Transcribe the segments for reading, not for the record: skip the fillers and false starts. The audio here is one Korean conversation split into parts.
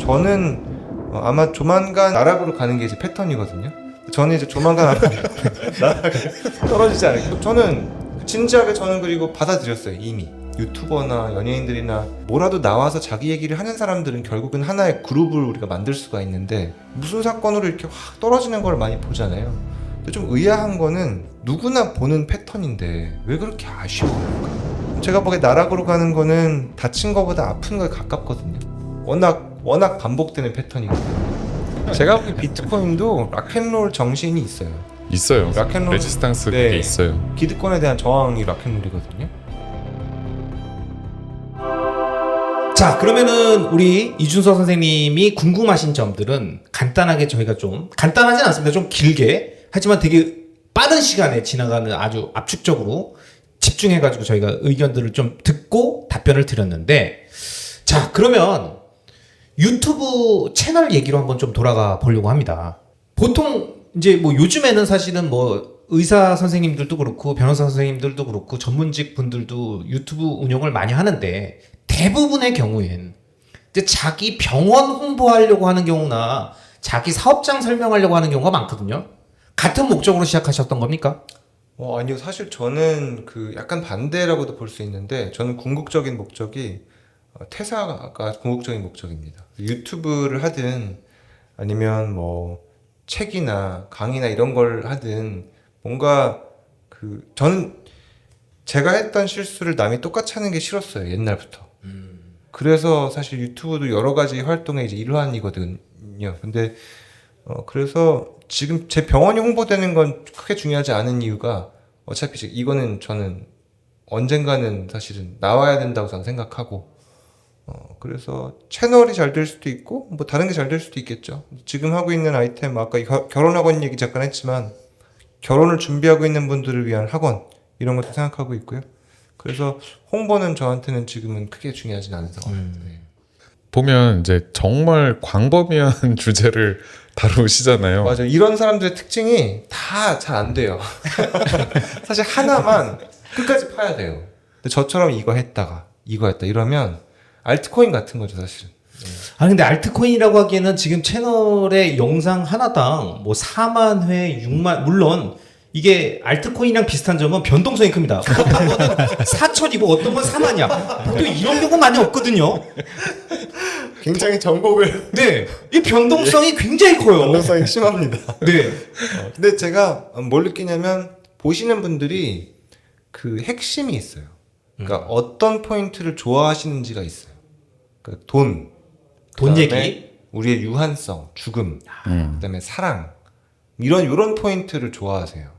저는 아마 조만간 나락으로 가는 게 이제 패턴이거든요. 저는 이제 조만간 아마 나락에 떨어지지 않을까. 저는 진지하게 그리고 받아들였어요. 이미 유튜버나 연예인들이나 뭐라도 나와서 자기 얘기를 하는 사람들은 결국은 하나의 그룹을 우리가 만들 수가 있는데 무슨 사건으로 이렇게 확 떨어지는 걸 많이 보잖아요. 근데 좀 의아한 거는 누구나 보는 패턴인데 왜 그렇게 아쉬워할까? 제가 보기에 나락으로 가는 거는 다친 거보다 아픈 거에 가깝거든요. 워낙 반복되는 패턴이거든요. 제가 보기에 비트코인도 락앤롤 정신이 있어요. 락앤롤 레지스탕스 그게 있어요. 기득권에 대한 저항이 락앤롤이거든요. 자, 그러면은 우리 이준서 선생님이 궁금하신 점들은 간단하게 저희가 좀 간단하진 않습니다. 좀 길게 하지만 되게 빠른 시간에 지나가는 아주 압축적으로 집중해가지고 저희가 의견들을 좀 듣고 답변을 드렸는데, 자, 그러면 유튜브 채널 얘기로 한번 좀 돌아가 보려고 합니다. 보통 이제 뭐 요즘에는 사실은 뭐 의사 선생님들도 그렇고 변호사 선생님들도 그렇고 전문직 분들도 유튜브 운영을 많이 하는데, 대부분의 경우엔 이제 자기 병원 홍보하려고 하는 경우나 자기 사업장 설명하려고 하는 경우가 많거든요. 같은 목적으로 시작하셨던 겁니까? 아니요. 사실 저는 약간 반대라고도 볼 수 있는데, 저는 궁극적인 목적이 퇴사가 궁극적인 목적입니다. 유튜브를 하든 아니면 뭐 책이나 강의나 이런 걸 하든 뭔가 저는 제가 했던 실수를 남이 똑같이 하는 게 싫었어요. 옛날부터. 그래서 사실 유튜브도 여러 가지 활동의 이제 일환이거든요. 근데 그래서 지금 제 병원이 홍보되는 건 크게 중요하지 않은 이유가 어차피 이거는 저는 언젠가는 사실은 나와야 된다고 저는 생각하고, 그래서 채널이 잘 될 수도 있고 뭐 다른 게 잘 될 수도 있겠죠. 지금 하고 있는 아이템, 아까 결혼학원 얘기 잠깐 했지만 결혼을 준비하고 있는 분들을 위한 학원 이런 것도 생각하고 있고요. 그래서 홍보는 저한테는 지금은 크게 중요하진 않은 상황입니다. 보면 이제 정말 광범위한 주제를 다루시잖아요. 맞아요. 이런 사람들의 특징이 다 잘 안 돼요. 사실 하나만 끝까지 파야 돼요. 근데 저처럼 이거 했다 이러면 알트코인 같은 거죠, 사실은. 아, 근데 알트코인이라고 하기에는 지금 채널의 영상 하나당 뭐 4만 회, 6만, 물론 이게 알트코인이랑 비슷한 점은 변동성이 큽니다. 어떤 거는 4천이고 어떤 건 4만이야. 또 이런 경우 많이 없거든요. 굉장히 정보를 네. 이 변동성이 굉장히 커요. 변동성이 심합니다. 네. 근데 제가 뭘 느끼냐면 보시는 분들이 핵심이 있어요. 그러니까 어떤 포인트를 좋아하시는지가 있어요. 그러니까 돈 얘기, 우리의 유한성, 죽음, 그다음에 사랑 이런 포인트를 좋아하세요.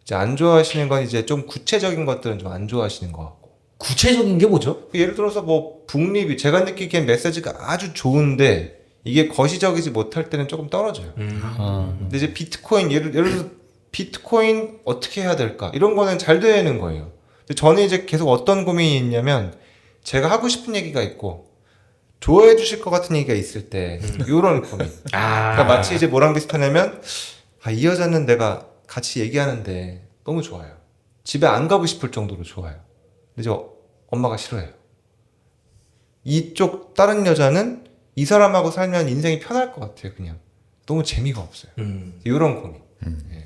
이제 안 좋아하시는 건 이제 좀 구체적인 것들은 좀 안 좋아하시는 것 같고. 구체적인 게 뭐죠? 예를 들어서 뭐 북립이 제가 느끼기엔 메시지가 아주 좋은데 이게 거시적이지 못할 때는 조금 떨어져요. 근데 이제 비트코인 예를 들어서 비트코인 어떻게 해야 될까 이런 거는 잘 되는 거예요. 근데 저는 이제 계속 어떤 고민이 있냐면 제가 하고 싶은 얘기가 있고 좋아해 주실 것 같은 얘기가 있을 때 이런 고민. 그러니까 마치 이제 뭐랑 비슷하냐면 이 여자는 내가 같이 얘기하는데 너무 좋아요. 집에 안 가고 싶을 정도로 좋아요. 근데 엄마가 싫어해요. 이쪽 다른 여자는 이 사람하고 살면 인생이 편할 것 같아요. 그냥 너무 재미가 없어요. 이런 고민. 예.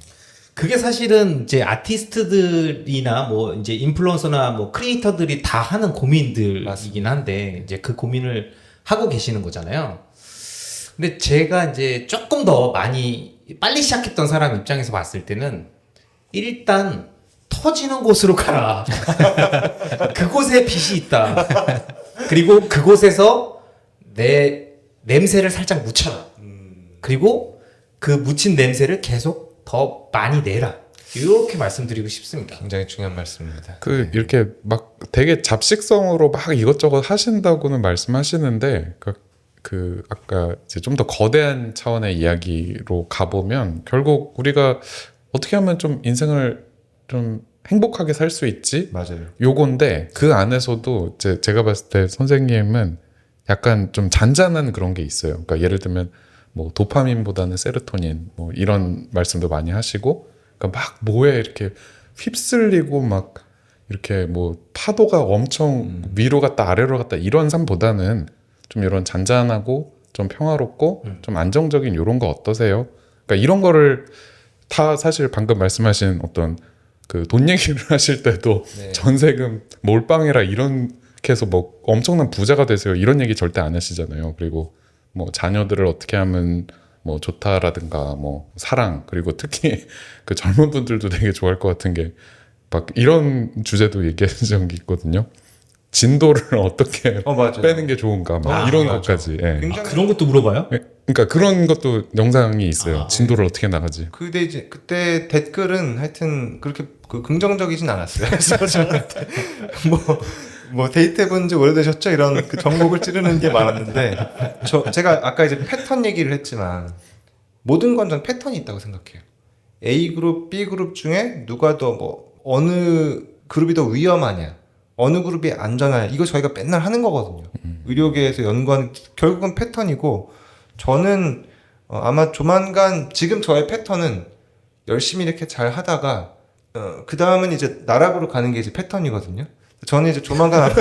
그게 사실은 이제 아티스트들이나 뭐 이제 인플루언서나 뭐 크리에이터들이 다 하는 고민들이긴 한데 이제 그 고민을 하고 계시는 거잖아요. 근데 제가 이제 조금 더 많이 빨리 시작했던 사람 입장에서 봤을 때는 일단 터지는 곳으로 가라. 그곳에 빛이 있다. 그리고 그곳에서 내 냄새를 살짝 묻혀라. 그리고 그 묻힌 냄새를 계속 더 많이 내라. 이렇게 말씀드리고 싶습니다. 굉장히 중요한 말씀입니다. 이렇게 막 되게 잡식성으로 막 이것저것 하신다고는 말씀하시는데 아까 이제 좀 더 거대한 차원의 이야기로 가보면 결국 우리가 어떻게 하면 좀 인생을 좀 행복하게 살 수 있지? 맞아요. 요건데 그 안에서도 제가 봤을 때 선생님은 약간 좀 잔잔한 그런 게 있어요. 그러니까 예를 들면 뭐 도파민보다는 세로토닌 뭐 이런 말씀도 많이 하시고, 그러니까 막 뭐에 이렇게 휩쓸리고 막 이렇게 뭐 파도가 엄청 위로 갔다 아래로 갔다 이런 삶보다는 좀 이런 잔잔하고 좀 평화롭고 좀 안정적인 이런 거 어떠세요? 그러니까 이런 거를 다 사실 방금 말씀하신 어떤 그 돈 얘기를 하실 때도 네. 전세금 몰빵해라 이렇게 해서 뭐 엄청난 부자가 되세요 이런 얘기 절대 안 하시잖아요. 그리고 뭐 자녀들을 어떻게 하면 뭐 좋다라든가 뭐 사랑 그리고 특히 그 젊은 분들도 되게 좋아할 것 같은 게 막 이런 주제도 얘기하신 적이 있거든요. 진도를 어떻게 맞아요. 빼는 게 좋은가 막 아, 이런 맞아. 것까지. 예. 굉장히 그런 것도 물어봐요? 예, 그러니까 그런 것도 영상이 있어요. 진도를 어떻게 나가지. 근데 이제 그때 댓글은 하여튼 그렇게 그 긍정적이진 않았어요. 그래서 저한테 뭐 데이트해본 지 오래되셨죠? 이런 그 정목을 찌르는 게 많았는데 제가 아까 이제 패턴 얘기를 했지만 모든 건 전 패턴이 있다고 생각해요. A 그룹, B 그룹 중에 누가 더 뭐 어느 그룹이 더 위험하냐, 어느 그룹이 안전하냐 이거 저희가 맨날 하는 거거든요. 의료계에서 연구한 결국은 패턴이고 저는 아마 조만간 지금 저의 패턴은 열심히 이렇게 잘 하다가 그 다음은 이제 나락으로 가는 게 이제 패턴이거든요. 저는 이제 조만간 아마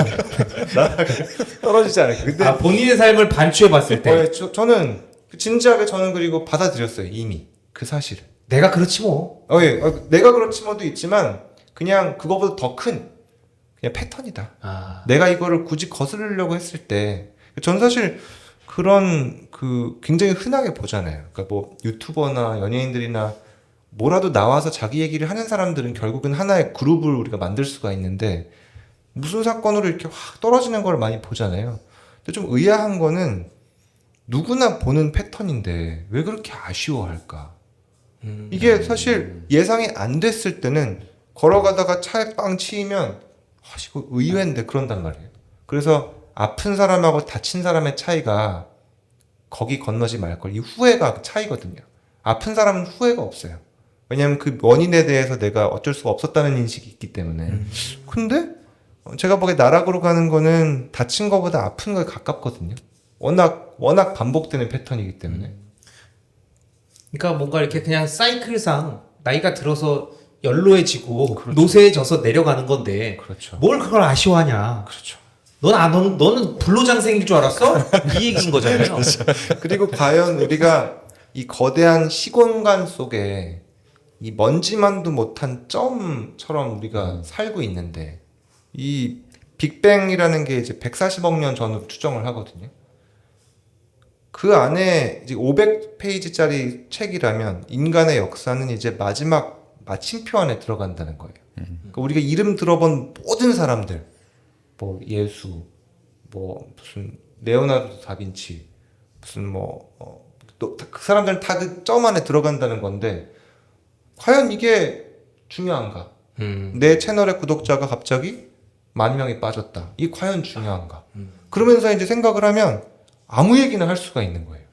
나락에 떨어지지 않을까. 근데 본인의 삶을 반추해봤을 때 저는 진지하게 저는 그리고 받아들였어요 이미 그 사실을. 내가 그렇지 뭐. 내가 그렇지 뭐도 있지만 그냥 그거보다 더 큰 그냥 패턴이다. 내가 이거를 굳이 거스르려고 했을 때 전 사실 그런 그 굉장히 흔하게 보잖아요. 그러니까 뭐 유튜버나 연예인들이나 뭐라도 나와서 자기 얘기를 하는 사람들은 결국은 하나의 그룹을 우리가 만들 수가 있는데 무슨 사건으로 이렇게 확 떨어지는 걸 많이 보잖아요. 근데 좀 의아한 거는 누구나 보는 패턴인데 왜 그렇게 아쉬워할까? 이게 사실 예상이 안 됐을 때는 걸어가다가 차에 빵 치이면 이거 의외인데 그런단 말이에요. 그래서 아픈 사람하고 다친 사람의 차이가 거기 건너지 말걸 이 후회가 차이거든요. 아픈 사람은 후회가 없어요. 왜냐하면 그 원인에 대해서 내가 어쩔 수가 없었다는 인식이 있기 때문에. 근데 제가 보기에 나락으로 가는 거는 다친 거보다 아픈 거에 가깝거든요. 워낙 반복되는 패턴이기 때문에. 그러니까 뭔가 이렇게 그냥 사이클상 나이가 들어서 연로해지고 노쇠해져서 내려가는 건데 그렇죠. 뭘 그걸 아쉬워하냐? 그렇죠. 너는 불로장생일 줄 알았어? 이 얘기인 거잖아요. 그리고 과연 우리가 이 거대한 시공간 속에 이 먼지만도 못한 점처럼 우리가 살고 있는데 이 빅뱅이라는 게 이제 140억 년 전으로 추정을 하거든요. 그 안에 이제 500페이지짜리 책이라면 인간의 역사는 이제 마지막 마침표 안에 들어간다는 거예요. 그러니까 우리가 이름 들어본 모든 사람들, 뭐 예수, 뭐 무슨 레오나르도 다빈치, 무슨 그 사람들은 다 그 점 안에 들어간다는 건데 과연 이게 중요한가? 내 채널의 구독자가 갑자기 10,000명이 빠졌다. 이게 과연 중요한가? 그러면서 이제 생각을 하면 아무 얘기나 할 수가 있는 거예요.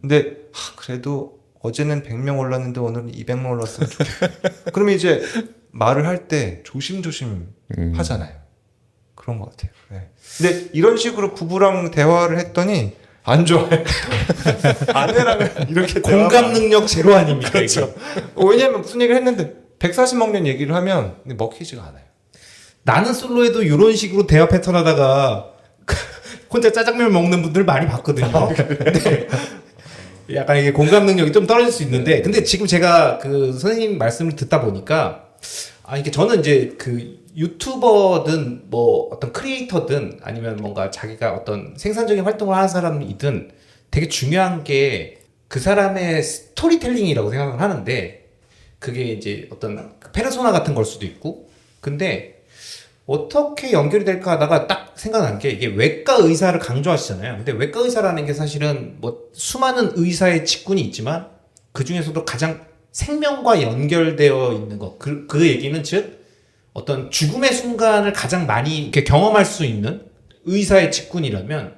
근데 그래도 어제는 100명 올랐는데 오늘은 200명 올랐으면 좋겠다. 그러면 이제 말을 할 때 조심조심 하잖아요. 그런 것 같아요. 네. 근데 이런 식으로 부부랑 대화를 했더니 안 좋아요. 아내랑은 이렇게 공감 능력 제로 아닙니까? 그렇죠. 왜냐면 무슨 얘기를 했는데 140억 년 얘기를 하면 먹히지가 않아요. 나는 솔로에도 이런 식으로 대화 패턴 하다가 혼자 짜장면 먹는 분들 많이 봤거든요. 근데 약간 이게 공감 능력이 좀 떨어질 수 있는데, 근데 지금 제가 그 선생님 말씀을 듣다 보니까, 이게 저는 이제 그 유튜버든 뭐 어떤 크리에이터든 아니면 뭔가 자기가 어떤 생산적인 활동을 하는 사람이든 되게 중요한 게 그 사람의 스토리텔링이라고 생각을 하는데, 그게 이제 어떤 페르소나 같은 걸 수도 있고, 근데 어떻게 연결이 될까 하다가 딱 생각난 게 이게 외과 의사를 강조하시잖아요. 근데 외과 의사라는 게 사실은 뭐 수많은 의사의 직군이 있지만 그 중에서도 가장 생명과 연결되어 있는 것. 그 얘기는 즉 어떤 죽음의 순간을 가장 많이 이렇게 경험할 수 있는 의사의 직군이라면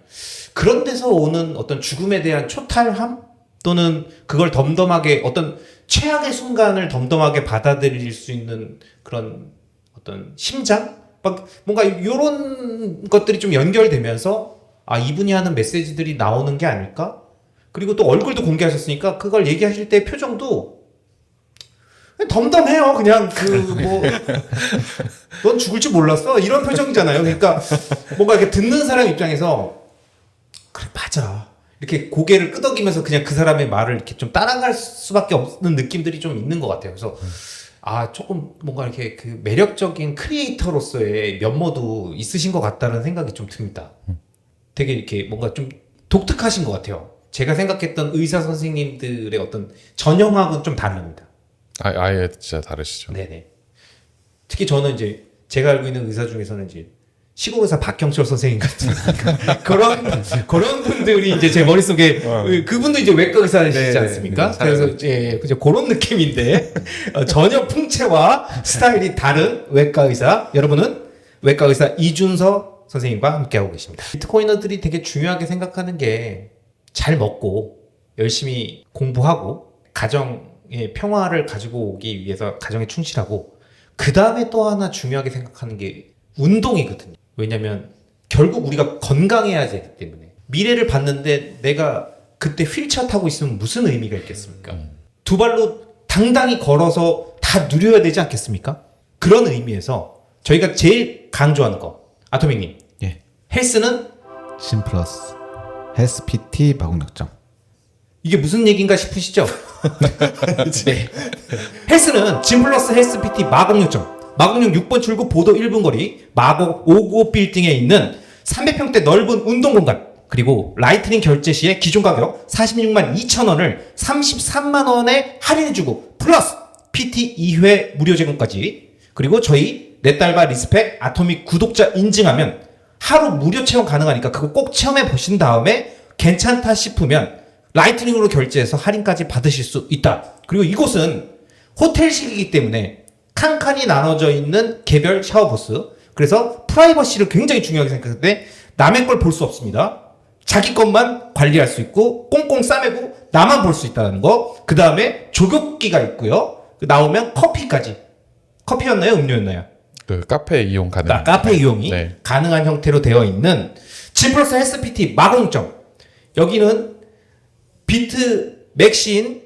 그런 데서 오는 어떤 죽음에 대한 초탈함 또는 그걸 덤덤하게 어떤 최악의 순간을 덤덤하게 받아들일 수 있는 그런 어떤 심장? 막 뭔가 이런 것들이 좀 연결되면서 이분이 하는 메시지들이 나오는 게 아닐까? 그리고 또 얼굴도 공개하셨으니까 그걸 얘기하실 때 표정도 덤덤해요. 그냥 넌 죽을 줄 몰랐어? 이런 표정이잖아요. 그러니까 뭔가 이렇게 듣는 사람 입장에서 그래 맞아. 이렇게 고개를 끄덕이면서 그냥 그 사람의 말을 이렇게 좀 따라갈 수밖에 없는 느낌들이 좀 있는 것 같아요. 그래서 조금 뭔가 이렇게 그 매력적인 크리에이터로서의 면모도 있으신 것 같다는 생각이 좀 듭니다. 되게 이렇게 뭔가 좀 독특하신 것 같아요. 제가 생각했던 의사 선생님들의 어떤 전형하고는 좀 다릅니다. 아예 진짜 다르시죠. 네네. 특히 저는 이제 제가 알고 있는 의사 중에서는 이제 시골 의사 박경철 선생님 같은 그런 분들이 이제 제 머릿속에 그분도 이제 외과 의사시지 네, 않습니까? 네, 그래서 이제 그런 느낌인데 전혀 풍채와 스타일이 다른 외과 의사 여러분은 외과 의사 이준서 선생님과 함께하고 계십니다. 비트코이너들이 되게 중요하게 생각하는 게 잘 먹고 열심히 공부하고 가정의 평화를 가지고 오기 위해서 가정에 충실하고 그 다음에 또 하나 중요하게 생각하는 게 운동이거든요. 왜냐면 결국 우리가 건강해야 되기 때문에 미래를 봤는데 내가 그때 휠체어 타고 있으면 무슨 의미가 있겠습니까? 두 발로 당당히 걸어서 다 누려야 되지 않겠습니까? 그런 의미에서 저희가 제일 강조하는 거 아토믹님 예. 헬스는 심플러스 헬스 PT 마곡역점. 이게 무슨 얘기인가 싶으시죠? 네. 헬스는 짐플러스 헬스 PT 마곡역점 마곡역 6번 출구 보도 1분 거리 마곡 595 빌딩에 있는 300평대 넓은 운동 공간 그리고 라이트닝 결제 시에 기존 가격 46만 2천 원을 33만 원에 할인해주고 플러스 PT 2회 무료 제공까지 그리고 저희 넷달바 리스펙 아토믹 구독자 인증하면 하루 무료 체험 가능하니까 그거 꼭 체험해 보신 다음에 괜찮다 싶으면 라이트닝으로 결제해서 할인까지 받으실 수 있다. 그리고 이곳은 호텔식이기 때문에 칸칸이 나눠져 있는 개별 샤워 부스 그래서 프라이버시를 굉장히 중요하게 생각하는데 남의 걸 볼 수 없습니다. 자기 것만 관리할 수 있고 꽁꽁 싸매고 나만 볼 수 있다는 거. 그 다음에 조격기가 있고요. 나오면 커피까지. 커피였나요? 음료였나요? 그 카페 이용 가능. 카페 이용이 네. 가능한 형태로 되어 있는 짐플러스 헬스PT 마곡점. 여기는 비트 맥시인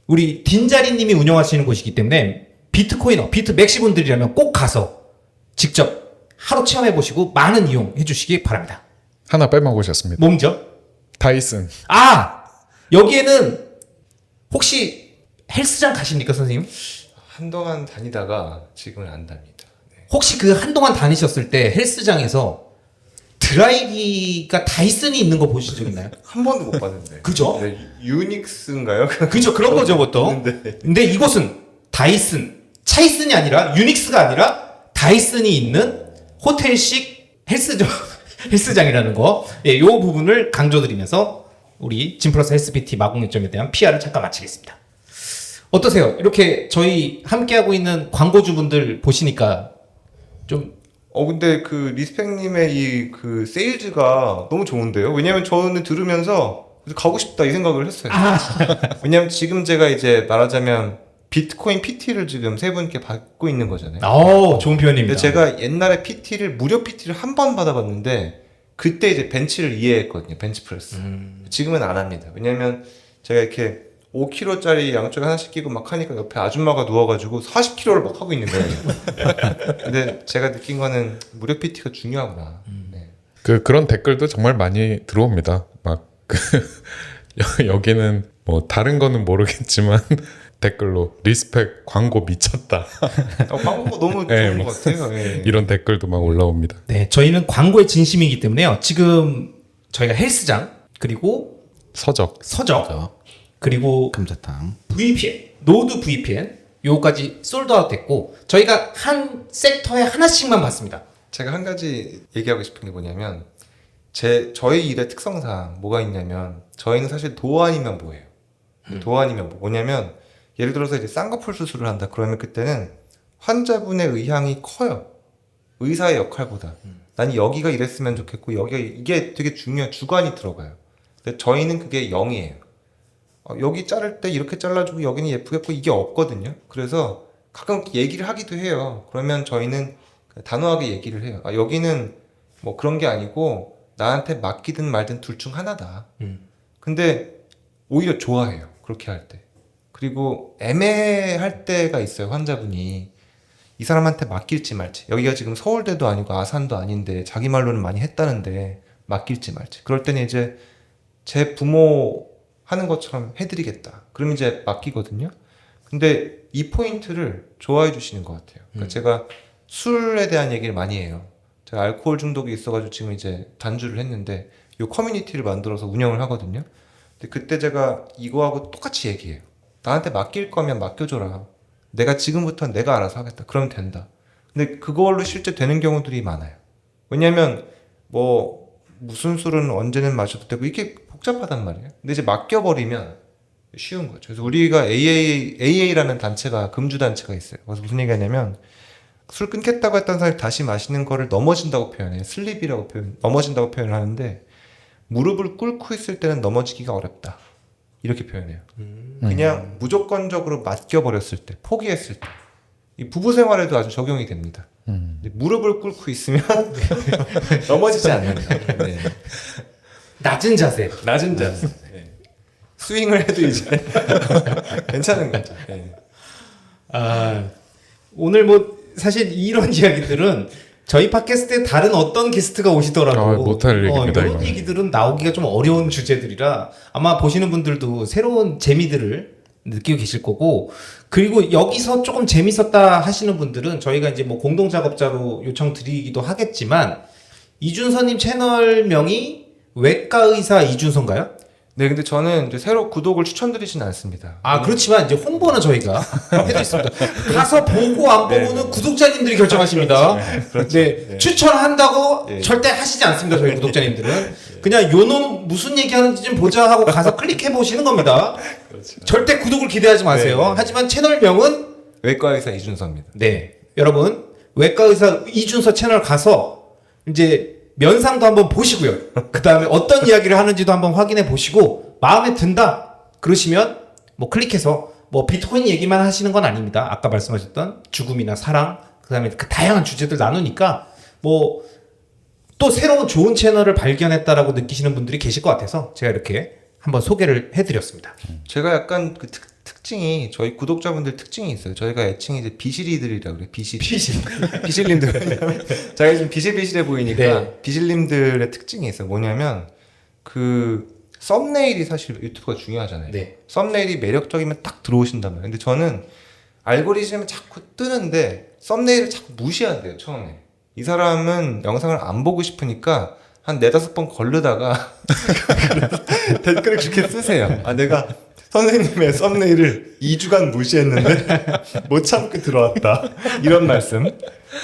우리 딘자리님이 운영하시는 곳이기 때문에 비트코이너, 비트 맥시 분들이라면 꼭 가서 직접 하루 체험해 보시고 많은 이용해 주시기 바랍니다. 하나 빼먹으셨습니다. 뭐죠? 다이슨. 여기에는 혹시 헬스장 가십니까, 선생님? 한동안 다니다가 지금은 안 답니다. 네. 혹시 그 한동안 다니셨을 때 헬스장에서 드라이기가 다이슨이 있는 거 보신 적 있나요? 한 번도 못 봤는데. 그죠? 네, 유닉스인가요? 그죠, 그런 거죠, 보통. 네. 근데 이곳은 다이슨, 차이슨이 아니라 유닉스가 아니라 다이슨이 있는 호텔식 헬스장이라는 거. 예, 요 부분을 강조드리면서 우리 짐플러스 헬스PT 마곡역점에 대한 PR을 잠깐 마치겠습니다. 어떠세요? 이렇게 저희 함께하고 있는 광고주분들 보시니까 좀 근데 그 리스펙님의 이 그 세일즈가 너무 좋은데요? 왜냐면 저는 들으면서 가고 싶다 이 생각을 했어요. 왜냐면 지금 제가 이제 말하자면 비트코인 PT를 지금 세 분께 받고 있는 거잖아요. 좋은 표현입니다. 근데 제가 옛날에 PT를 무료 PT를 한 번 받아봤는데 그때 이제 벤치를 이해했거든요. 벤치프레스. 지금은 안 합니다. 왜냐면 제가 이렇게 5kg짜리 양쪽에 하나씩 끼고 막 하니까 옆에 아줌마가 누워가지고 40kg를 막 하고 있는 거예요. 근데 제가 느낀 거는 무료 PT가 중요하구나. 네. 그런 댓글도 정말 많이 들어옵니다. 여기는 뭐 다른 거는 모르겠지만 댓글로 리스펙 광고 미쳤다. 광고 너무 네, 좋은 것 같아요. 예. 이런 댓글도 막 올라옵니다. 네, 저희는 광고의 진심이기 때문에요. 지금 저희가 헬스장 그리고 서적. 서적 그리고 감자탕. VPN, 노드 VPN 요거까지 솔드아웃 됐고 저희가 한 섹터에 하나씩만 받습니다. 제가 한 가지 얘기하고 싶은 게 뭐냐면 저희 일의 특성상 뭐가 있냐면 저희는 사실 도안이면 뭐예요. 도안이면 뭐냐면 예를 들어서 이제 쌍꺼풀 수술을 한다 그러면 그때는 환자분의 의향이 커요. 의사의 역할보다. 난 여기가 이랬으면 좋겠고 여기가 이게 되게 중요한 주관이 들어가요. 근데 저희는 그게 0이에요. 여기 자를 때 이렇게 잘라주고 여기는 예쁘겠고 이게 없거든요. 그래서 가끔 얘기를 하기도 해요. 그러면 저희는 단호하게 얘기를 해요. 여기는 뭐 그런 게 아니고 나한테 맡기든 말든 둘 중 하나다. 근데 오히려 좋아해요. 그렇게 할 때. 그리고 애매할 때가 있어요. 환자분이 이 사람한테 맡길지 말지. 여기가 지금 서울대도 아니고 아산도 아닌데 자기 말로는 많이 했다는데 맡길지 말지. 그럴 때는 이제 제 부모 하는 것처럼 해드리겠다. 그럼 이제 맡기거든요. 근데 이 포인트를 좋아해 주시는 것 같아요. 그러니까 제가 술에 대한 얘기를 많이 해요. 제가 알코올 중독이 있어가지고 지금 이제 단주를 했는데 이 커뮤니티를 만들어서 운영을 하거든요. 근데 그때 제가 이거하고 똑같이 얘기해요. 나한테 맡길 거면 맡겨줘라. 내가 지금부터 내가 알아서 하겠다. 그러면 된다. 근데 그걸로 실제 되는 경우들이 많아요. 왜냐면 뭐 무슨 술은 언제는 마셔도 되고 이게 복잡하단 말이에요. 근데 이제 맡겨버리면 쉬운 거죠. 그래서 우리가 AA라는 단체가 금주 단체가 있어요. 그래서 무슨 얘기하냐면 술 끊겠다고 했던 사람이 다시 마시는 거를 넘어진다고 표현해요. 슬립이라고 넘어진다고 표현을 하는데 무릎을 꿇고 있을 때는 넘어지기가 어렵다. 이렇게 표현해요. 그냥 무조건적으로 맡겨버렸을 때, 포기했을 때. 이 부부 생활에도 아주 적용이 됩니다. 근데 무릎을 꿇고 있으면 넘어지지 않는다. 네. 낮은 자세. 낮은 자세. 네. 스윙을 해도 이제 괜찮은 거죠. 네. 아, 오늘 뭐 사실 이런 이야기들은 저희 팟캐스트에 다른 어떤 게스트가 오시더라도 못할 얘기입니다, 이런 이거는. 얘기들은 나오기가 좀 어려운 주제들이라 아마 보시는 분들도 새로운 재미들을 느끼고 계실 거고, 그리고 여기서 조금 재밌었다 하시는 분들은 저희가 이제 뭐 공동 작업자로 요청드리기도 하겠지만 이준서님 채널명이 외과 의사 이준서인가요? 네, 근데 저는 이제 새로 구독을 추천드리진 않습니다. 아, 그렇지만 이제 홍보는 저희가 해드렸습니다. 가서 보고 안 보고는 구독자님들이 결정하십니다. 네, 추천한다고 절대 하시지 않습니다. 저희 구독자님들은 그냥 요놈 무슨 얘기하는지 좀 보자 하고 가서 클릭해 보시는 겁니다. 절대 구독을 기대하지 마세요. 하지만 채널명은 외과 의사 이준서입니다. 네, 여러분 외과 의사 이준서 채널 가서 이제 면상도 한번 보시고요. 그 다음에 어떤 이야기를 하는지도 한번 확인해 보시고 마음에 든다 그러시면 뭐 클릭해서 뭐 비트코인 얘기만 하시는 건 아닙니다. 아까 말씀하셨던 죽음이나 사랑, 그 다음에 그 다양한 주제들 나누니까 뭐 또 새로운 좋은 채널을 발견했다라고 느끼시는 분들이 계실 것 같아서 제가 이렇게 한번 소개를 해드렸습니다. 제가 약간 그 특징이 저희 구독자분들 특징이 있어요. 저희가 애칭이 이제 비실이들이라고 그래요. 비실님들. 제가 지금 비실비실해 보이니까 네. 비실님들의 특징이 있어요. 뭐냐면 그 썸네일이 사실 유튜브가 중요하잖아요. 네. 썸네일이 매력적이면 딱 들어오신단 말이에요. 근데 저는 알고리즘이 자꾸 뜨는데 썸네일을 자꾸 무시한대요. 처음에. 이 사람은 영상을 안 보고 싶으니까 한 4-5번 걸르다가 댓글을 그렇게 쓰세요. 아, 내가 선생님의 썸네일을 2주간 무시했는데 못 참고 들어왔다. 이런 말씀.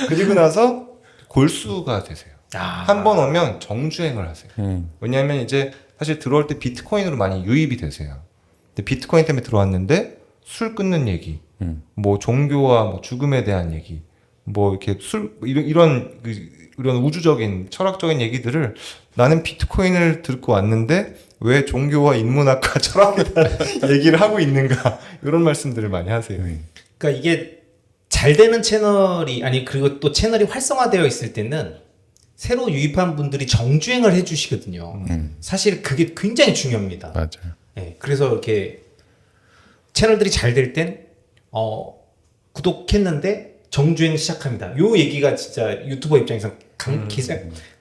그리고 나서 골수가 되세요. 한 번 오면 정주행을 하세요. 왜냐하면 이제 사실 들어올 때 비트코인으로 많이 유입이 되세요. 근데 비트코인 때문에 들어왔는데 술 끊는 얘기, 뭐 종교와 뭐 죽음에 대한 얘기, 뭐 이렇게 이런 우주적인 철학적인 얘기들을 나는 비트코인을 듣고 왔는데 왜 종교와 인문학과 철학에 대한 얘기를 하고 있는가, 이런 말씀들을 많이 하세요. 그러니까 이게 잘 되는 채널이 아니 그리고 또 채널이 활성화되어 있을 때는 새로 유입한 분들이 정주행을 해주시거든요. 사실 그게 굉장히 중요합니다. 맞아요. 네, 그래서 이렇게 채널들이 잘 될 땐 구독했는데 정주행 시작합니다. 요 얘기가 진짜 유튜버 입장에서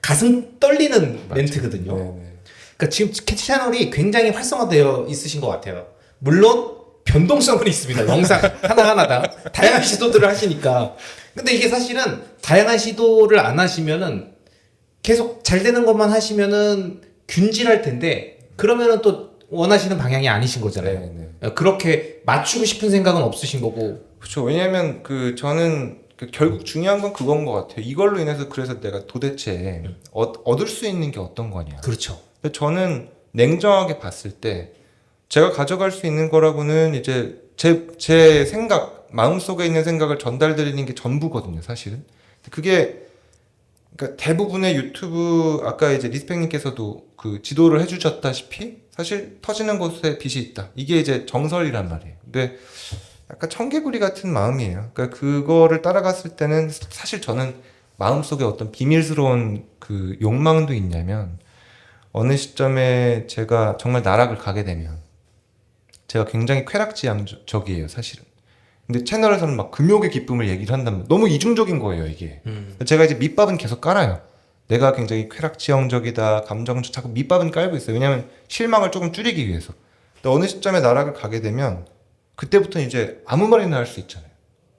가슴 떨리는 멘트거든요. 네네. 그러니까 지금 채널이 굉장히 활성화되어 있으신 것 같아요. 물론 변동성은 있습니다. 영상 하나하나다 다양한 시도들을 하시니까. 근데 이게 사실은 다양한 시도를 안 하시면은 계속 잘 되는 것만 하시면은 균질할 텐데, 그러면은 또 원하시는 방향이 아니신 거잖아요. 네네. 그렇게 맞추고 싶은 생각은 없으신 거고. 그렇죠. 왜냐하면 저는 결국 중요한 건 그건 것 같아요. 이걸로 인해서 그래서 내가 도대체 얻을 수 있는 게 어떤 거냐. 그렇죠. 근데 저는 냉정하게 봤을 때 제가 가져갈 수 있는 거라고는 이제 제 생각, 마음속에 있는 생각을 전달드리는 게 전부거든요, 사실은. 그게 그러니까 대부분의 유튜브, 아까 이제 리스펙님께서도 그 지도를 해주셨다시피 사실 터지는 곳에 빛이 있다. 이게 이제 정설이란 말이에요. 근데 약간 청개구리 같은 마음이에요. 그러니까 그거를 따라갔을 때는 사실 저는 마음속에 어떤 비밀스러운 그 욕망도 있냐면, 어느 시점에 제가 정말 나락을 가게 되면 제가 굉장히 쾌락지향적이에요, 사실은. 근데 채널에서는 막 금욕의 기쁨을 얘기를 한다면 너무 이중적인 거예요, 이게. 제가 이제 밑밥은 계속 깔아요. 내가 굉장히 쾌락지형적이다, 감정적, 자꾸 밑밥은 깔고 있어요. 왜냐하면 실망을 조금 줄이기 위해서. 근데 어느 시점에 나락을 가게 되면 그때부터는 이제 아무 말이나 할 수 있잖아요.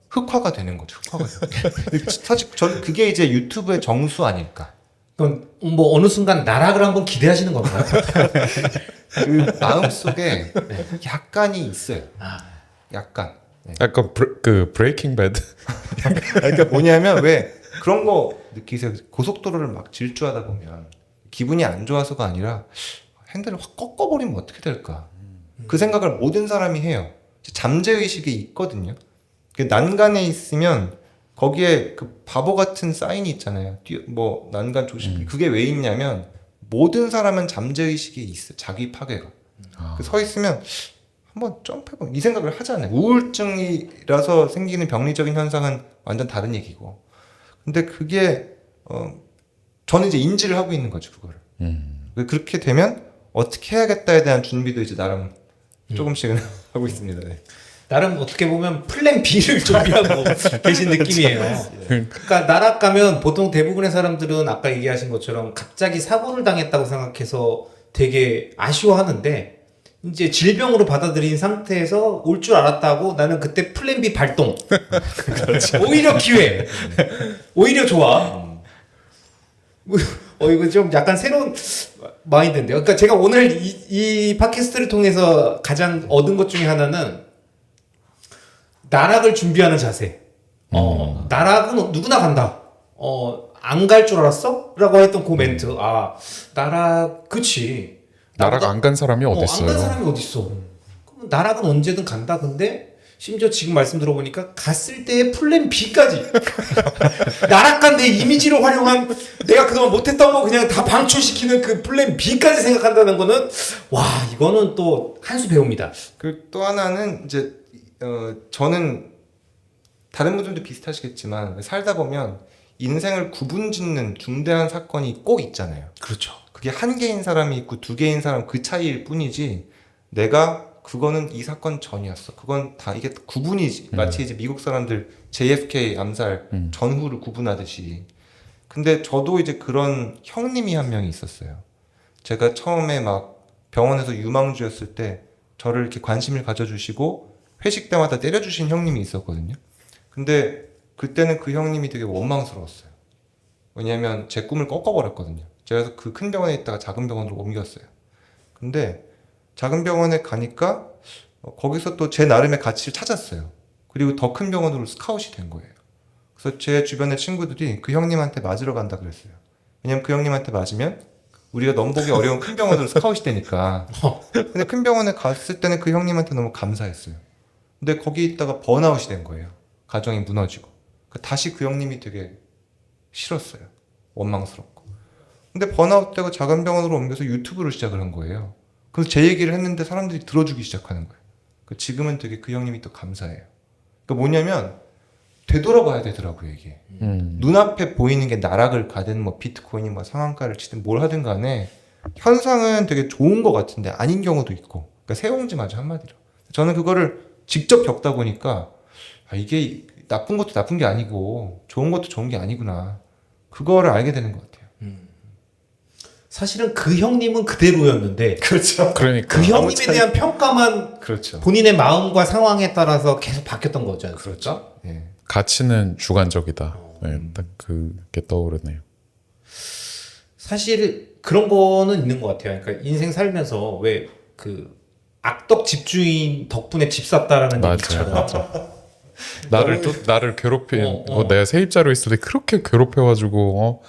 흑화가 되는 거죠. 흑화가 되는 거죠. 사실 저는 그게 이제 유튜브의 정수 아닐까. 그럼 뭐 어느 순간 나락을 한번 기대하시는 건가요? 그 마음속에 약간이 있어요. 약간. 네. 약간 그 브레이킹 배드. 그러니까 뭐냐면 왜 그런 거 느끼세요? 고속도로를 막 질주하다 보면 기분이 안 좋아서가 아니라 핸들을 확 꺾어버리면 어떻게 될까? 그 생각을 모든 사람이 해요. 잠재의식이 있거든요. 그 난간에 있으면 거기에 그 바보 같은 사인이 있잖아요. 뭐 난간 조심. 그게 왜 있냐면 모든 사람은 잠재의식이 있어. 자기 파괴가. 서 있으면 한번 점프해보면 이 생각을 하잖아요. 우울증이라서 생기는 병리적인 현상은 완전 다른 얘기고. 근데 그게 저는 이제 인지를 하고 있는 거죠. 그거를. 그렇게 되면 어떻게 해야겠다에 대한 준비도 이제 나름 조금씩은 하고 있습니다. 네. 나름 어떻게 보면 플랜 B를 준비하고 계신 느낌이에요. 그러니까 나락 가면 보통 대부분의 사람들은 아까 얘기하신 것처럼 갑자기 사고를 당했다고 생각해서 되게 아쉬워하는데 이제 질병으로 받아들인 상태에서 올 줄 알았다고 나는 그때 플랜 B 발동. 그렇죠. 오히려 기회. 오히려 좋아. 이거 좀 약간 새로운 마인드인데요. 그러니까 제가 오늘 이 팟캐스트를 통해서 가장 얻은 것 중에 하나는 나락을 준비하는 자세. 나락은 누구나 간다. 안 갈 줄 알았어? 라고 했던 그 멘트. 나락, 그치. 나락 안 간 사람이 안 어딨어요? 간 사람이 어딨어. 그럼 나락은 언제든 간다. 근데 심지어 지금 말씀 들어보니까 갔을 때의 플랜 B까지. 나락 간 내 이미지를 활용한 내가 그동안 못했던 거 그냥 다 방출시키는 그 플랜 B까지 생각한다는 거는 와, 이거는 또 한 수 배웁니다. 그 또 하나는 이제 저는 다른 분들도 비슷하시겠지만 살다 보면 인생을 구분짓는 중대한 사건이 꼭 있잖아요. 그렇죠. 그게 한 개인 사람이 있고 두 개인 사람 그 차이일 뿐이지 내가 그거는 이 사건 전이었어. 그건 다 이게 구분이지. 마치 이제 미국 사람들 JFK 암살 전후를 구분하듯이. 근데 저도 이제 그런 형님이 한 명이 있었어요. 제가 처음에 막 병원에서 유망주였을 때 저를 이렇게 관심을 가져주시고 회식 때마다 때려주신 형님이 있었거든요. 근데 그때는 그 형님이 되게 원망스러웠어요. 왜냐하면 제 꿈을 꺾어버렸거든요. 제가 그 큰 병원에 있다가 작은 병원으로 옮겼어요. 근데 작은 병원에 가니까 거기서 또 제 나름의 가치를 찾았어요. 그리고 더 큰 병원으로 스카웃이 된 거예요. 그래서 제 주변의 친구들이 그 형님한테 맞으러 간다 그랬어요. 왜냐면 그 형님한테 맞으면 우리가 넘보기 어려운 큰 병원으로 스카웃이 되니까. 근데 큰 병원에 갔을 때는 그 형님한테 너무 감사했어요. 근데 거기 있다가 번아웃이 된 거예요. 가정이 무너지고. 다시 그 형님이 되게 싫었어요. 원망스럽고. 근데 번아웃 되고 작은 병원으로 옮겨서 유튜브를 시작을 한 거예요. 그래서 제 얘기를 했는데 사람들이 들어주기 시작하는 거예요. 지금은 되게 그 형님이 또 감사해요. 그러니까 뭐냐면 되돌아봐야 되더라고요, 이게. 눈앞에 보이는 게 나락을 가든 뭐 비트코인이 뭐 상한가를 치든 뭘 하든 간에 현상은 되게 좋은 것 같은데 아닌 경우도 있고. 그러니까 새옹지마저 한마디로. 저는 그거를 직접 겪다 보니까 이게 나쁜 것도 나쁜 게 아니고 좋은 것도 좋은 게 아니구나. 그거를 알게 되는 것 같아요. 사실은 그 형님은 그대로였는데 그렇죠. 그러니까 그 형님에 대한 평가만 그렇죠. 본인의 마음과 상황에 따라서 계속 바뀌었던 거죠. 그렇죠. 예. 가치는 주관적이다. 네, 딱 그게 떠오르네요. 사실 그런 거는 있는 것 같아요. 그러니까 인생 살면서 왜 그 악덕 집주인 덕분에 집 샀다라는 얘기처럼 나를 괴롭힌 내가 세입자로 있을 때 그렇게 괴롭혀가지고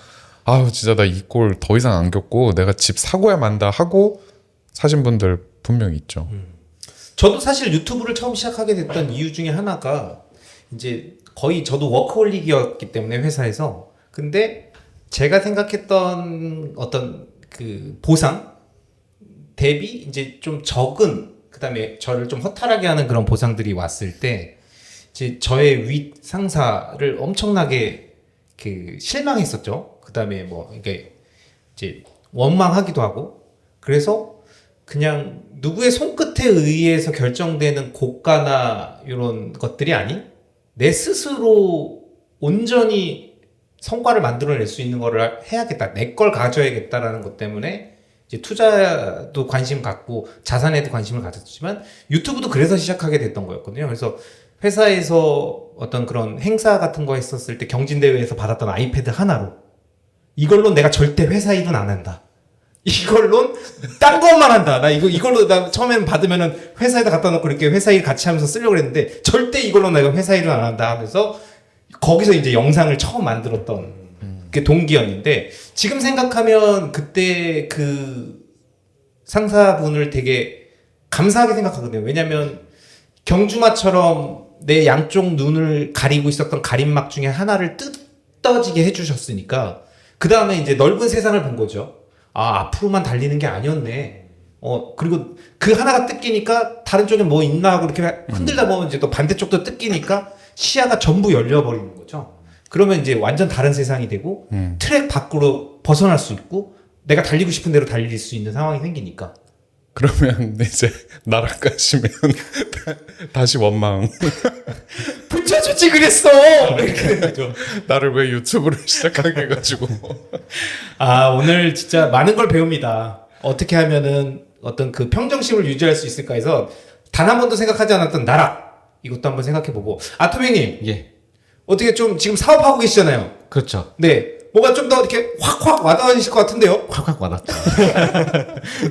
아우 진짜 나 이 꼴 더 이상 안 겪고 내가 집 사고야 만다 하고 사신 분들 분명히 있죠. 저도 사실 유튜브를 처음 시작하게 됐던 이유 중에 하나가 이제 거의 저도 워커홀릭이었기 때문에 회사에서 근데 제가 생각했던 어떤 그 보상 대비 이제 좀 적은 그다음에 저를 좀 허탈하게 하는 그런 보상들이 왔을 때 이제 저의 윗 상사를 엄청나게 그 실망했었죠. 그다음에 뭐 이게 이제 원망하기도 하고 그래서 그냥 누구의 손끝에 의해서 결정되는 고가나 이런 것들이 아닌 내 스스로 온전히 성과를 만들어낼 수 있는 거를 해야겠다. 내 걸 가져야겠다라는 것 때문에 이제 투자도 관심 갖고 자산에도 관심을 가졌지만 유튜브도 그래서 시작하게 됐던 거였거든요. 그래서 회사에서 어떤 그런 행사 같은 거 했었을 때 경진대회에서 받았던 아이패드 하나로 이걸로 내가 절대 회사 일은 안 한다. 이걸로 딴 것만 한다. 나 이걸로 나 처음에는 받으면은 회사에다 갖다 놓고 이렇게 회사 일 같이 하면서 쓰려고 그랬는데 절대 이걸로 내가 회사 일은 안 한다 하면서 거기서 이제 영상을 처음 만들었던 게 동기였는데 지금 생각하면 그때 그 상사분을 되게 감사하게 생각하거든요. 왜냐면 경주마처럼 내 양쪽 눈을 가리고 있었던 가림막 중에 하나를 뜯어지게 해주셨으니까 그 다음에 이제 넓은 세상을 본 거죠. 아, 앞으로만 달리는 게 아니었네. 그리고 그 하나가 뜯기니까 다른 쪽에 뭐 있나 하고 이렇게 흔들다 보면 이제 또 반대쪽도 뜯기니까 시야가 전부 열려버리는 거죠. 그러면 이제 완전 다른 세상이 되고 트랙 밖으로 벗어날 수 있고 내가 달리고 싶은 대로 달릴 수 있는 상황이 생기니까. 그러면 이제 나락가시면 다시 원망. 붙여주지 그랬어! 이렇게 되는 거죠. 나를 왜 유튜브를 시작하게 해가지고. 아, 오늘 진짜 많은 걸 배웁니다. 어떻게 하면은 어떤 그 평정심을 유지할 수 있을까 해서 단 한 번도 생각하지 않았던 나락. 이것도 한번 생각해보고. 아토미님, 예, 어떻게 좀 지금 사업하고 계시잖아요. 그렇죠. 네. 뭐가 좀 더 이렇게 확확 와닿으실 것 같은데요? 확확 와닿죠.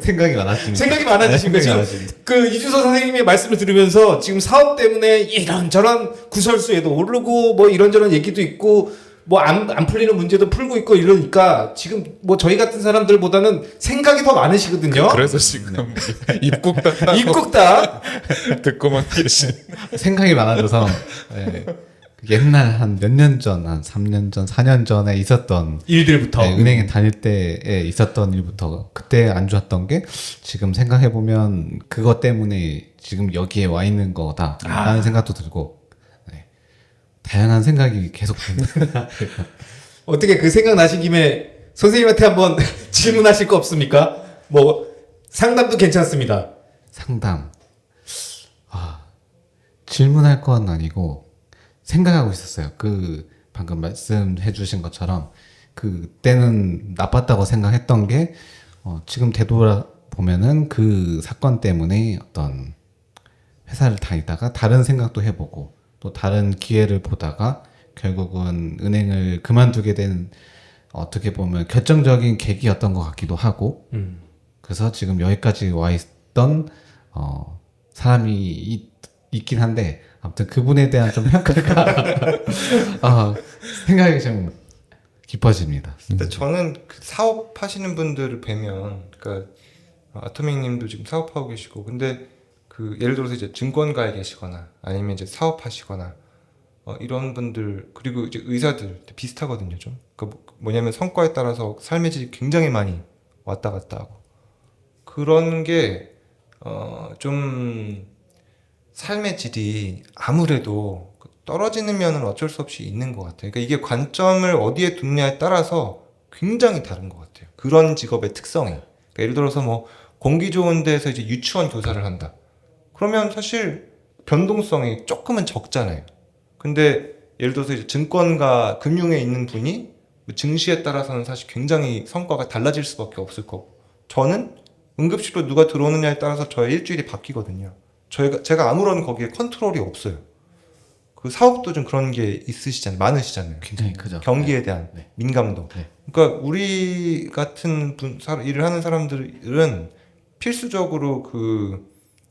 생각이 많아지니까. 생각이 많아지신 거죠. 그 이준서 선생님의 말씀을 들으면서 지금 사업 때문에 이런저런 구설수에도 오르고 뭐 이런저런 얘기도 있고 뭐 안 풀리는 문제도 풀고 있고 이러니까 지금 뭐 저희 같은 사람들보다는 생각이 더 많으시거든요. 그래서 지금 입국다 입국다. 듣고만 계신. 생각이 많아져서 예, 옛날 한 몇 년 전, 한 3년 전, 4년 전에 있었던 일들부터. 네, 은행에 다닐 때에 있었던 일부터 그때 안 좋았던 게 지금 생각해 보면 그것 때문에 지금 여기에 와 있는 거다라는 생각도 들고 네, 다양한 생각이 계속 듭니다. 어떻게 그 생각 나신 김에 선생님한테 한번 질문하실 거 없습니까? 뭐 상담도 괜찮습니다. 상담. 질문할 건 아니고 생각하고 있었어요. 그 방금 말씀해 주신 것처럼 그때는 나빴다고 생각했던 게 지금 되돌아보면은 그 사건 때문에 어떤 회사를 다니다가 다른 생각도 해보고 또 다른 기회를 보다가 결국은 은행을 그만두게 된 어떻게 보면 결정적인 계기였던 것 같기도 하고 그래서 지금 여기까지 와 있던 사람이 있긴 한데 아무튼 그분에 대한 좀 평가가 생각이 좀 깊어집니다. 근데 저는 그 사업하시는 분들을 뵈면, 그러니까 아토믹님도 지금 사업하고 계시고, 근데 그 예를 들어서 이제 증권가에 계시거나 아니면 이제 사업하시거나 이런 분들 그리고 이제 의사들 비슷하거든요 좀. 그러니까 뭐냐면 성과에 따라서 삶의 질이 굉장히 많이 왔다 갔다 하고 그런 게 좀 삶의 질이 아무래도 떨어지는 면은 어쩔 수 없이 있는 것 같아요. 그러니까 이게 관점을 어디에 두느냐에 따라서 굉장히 다른 것 같아요. 그런 직업의 특성이. 그러니까 예를 들어서 뭐 공기 좋은 데서 이제 유치원 교사를 한다. 그러면 사실 변동성이 조금은 적잖아요. 근데 예를 들어서 이제 증권가 금융에 있는 분이 증시에 따라서는 사실 굉장히 성과가 달라질 수밖에 없을 거고 저는 응급실로 누가 들어오느냐에 따라서 저의 일주일이 바뀌거든요. 제가 아무런 거기에 컨트롤이 없어요. 그 사업도 좀 그런 게 있으시잖아요. 많으시잖아요. 굉장히 크죠. 경기에 대한 네. 민감도. 네. 그러니까 우리 같은 일을 하는 사람들은 필수적으로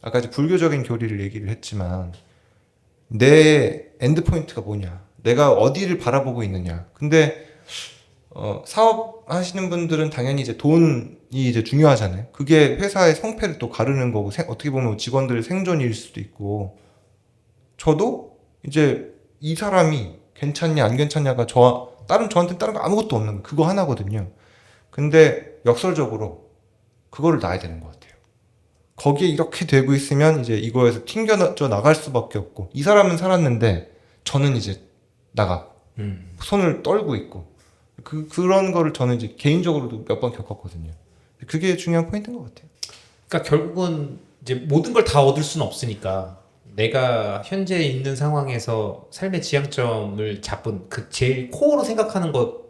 아까 이제 불교적인 교리를 얘기를 했지만 내 엔드포인트가 뭐냐, 내가 어디를 바라보고 있느냐. 근데 사업 하시는 분들은 당연히 이제 돈이 이제 중요하잖아요. 그게 회사의 성패를 또 가르는 거고 어떻게 보면 직원들의 생존일 수도 있고 저도 이제 이 사람이 괜찮냐 안 괜찮냐가 저한테 다른 거 아무것도 없는 거 그거 하나거든요. 근데 역설적으로 그거를 놔야 되는 것 같아요. 거기에 이렇게 되고 있으면 이제 이거에서 튕겨져 나갈 수밖에 없고 이 사람은 살았는데 저는 이제 손을 떨고 있고 그런 거를 저는 이제 개인적으로도 몇 번 겪었거든요. 그게 중요한 포인트인 것 같아요. 그러니까 결국은 이제 모든 걸 다 얻을 수는 없으니까 내가 현재 있는 상황에서 삶의 지향점을 잡은 그 제일 코어로 생각하는 것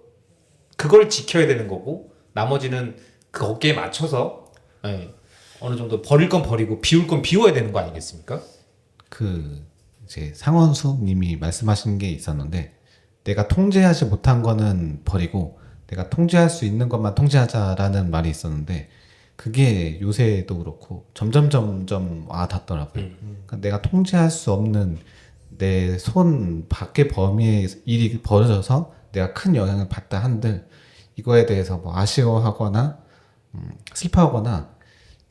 그걸 지켜야 되는 거고 나머지는 그 어깨에 맞춰서 예, 어느 정도 버릴 건 버리고 비울 건 비워야 되는 거 아니겠습니까? 그 이제 상원수 님이 말씀하신 게 있었는데 내가 통제하지 못한 거는 버리고 내가 통제할 수 있는 것만 통제하자라는 말이 있었는데 그게 요새도 그렇고 점점 와닿더라고요. 그러니까 내가 통제할 수 없는 내 손 밖의 범위의 일이 벌어져서 내가 큰 영향을 받다 한들 이거에 대해서 뭐 아쉬워하거나 슬퍼하거나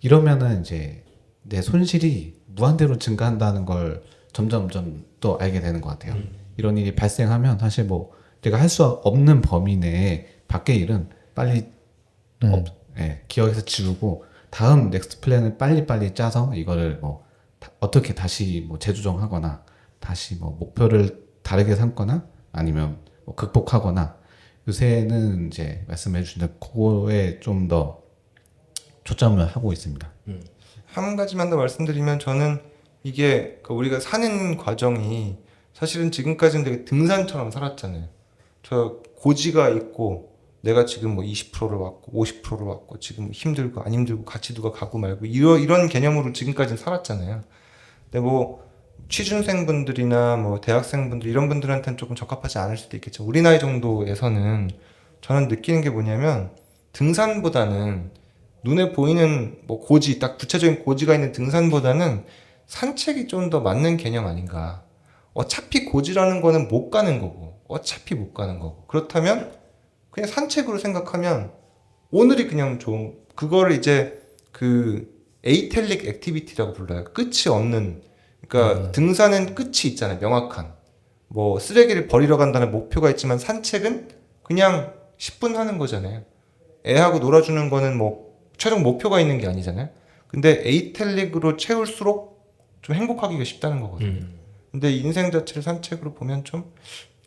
이러면은 이제 내 손실이 무한대로 증가한다는 걸 점점 또 알게 되는 것 같아요. 이런 일이 발생하면 사실 뭐 내가 할 수 없는 범위 내에 밖의 일은 빨리 예, 기억에서 지우고 다음 넥스트 플랜을 빨리 짜서 이거를 뭐 어떻게 다시 뭐 재조정하거나 다시 뭐 목표를 다르게 삼거나 아니면 뭐 극복하거나 요새는 이제 말씀해 주신 그거에 좀 더 초점을 하고 있습니다. 한 가지만 더 말씀드리면 저는 이게 우리가 사는 과정이 사실은 지금까지는 되게 등산처럼 살았잖아요. 저 고지가 있고 내가 지금 뭐 20%를 왔고 50%를 왔고 지금 힘들고 안 힘들고 같이 누가 가고 말고 이런 개념으로 지금까지는 살았잖아요. 근데 뭐 취준생분들이나 뭐 대학생분들 이런 분들한테는 조금 적합하지 않을 수도 있겠죠. 우리 나이 정도에서는 저는 느끼는 게 뭐냐면 등산보다는 눈에 보이는 뭐 고지, 딱 구체적인 고지가 있는 등산보다는 산책이 좀 더 맞는 개념 아닌가. 어차피 고지라는 거는 못 가는 거고, 어차피 못 가는 거고. 그렇다면 그냥 산책으로 생각하면 오늘이 그냥 좋은, 그거를 이제 그 에이텔릭 액티비티라고 불러요. 끝이 없는. 그러니까 등산은 끝이 있잖아요. 명확한. 뭐 쓰레기를 버리러 간다는 목표가 있지만 산책은 그냥 10분 하는 거잖아요. 애하고 놀아주는 거는 뭐 최종 목표가 있는 게 아니잖아요. 근데 에이텔릭으로 채울수록 좀 행복하기가 쉽다는 거거든요. 근데 인생 자체를 산책으로 보면 좀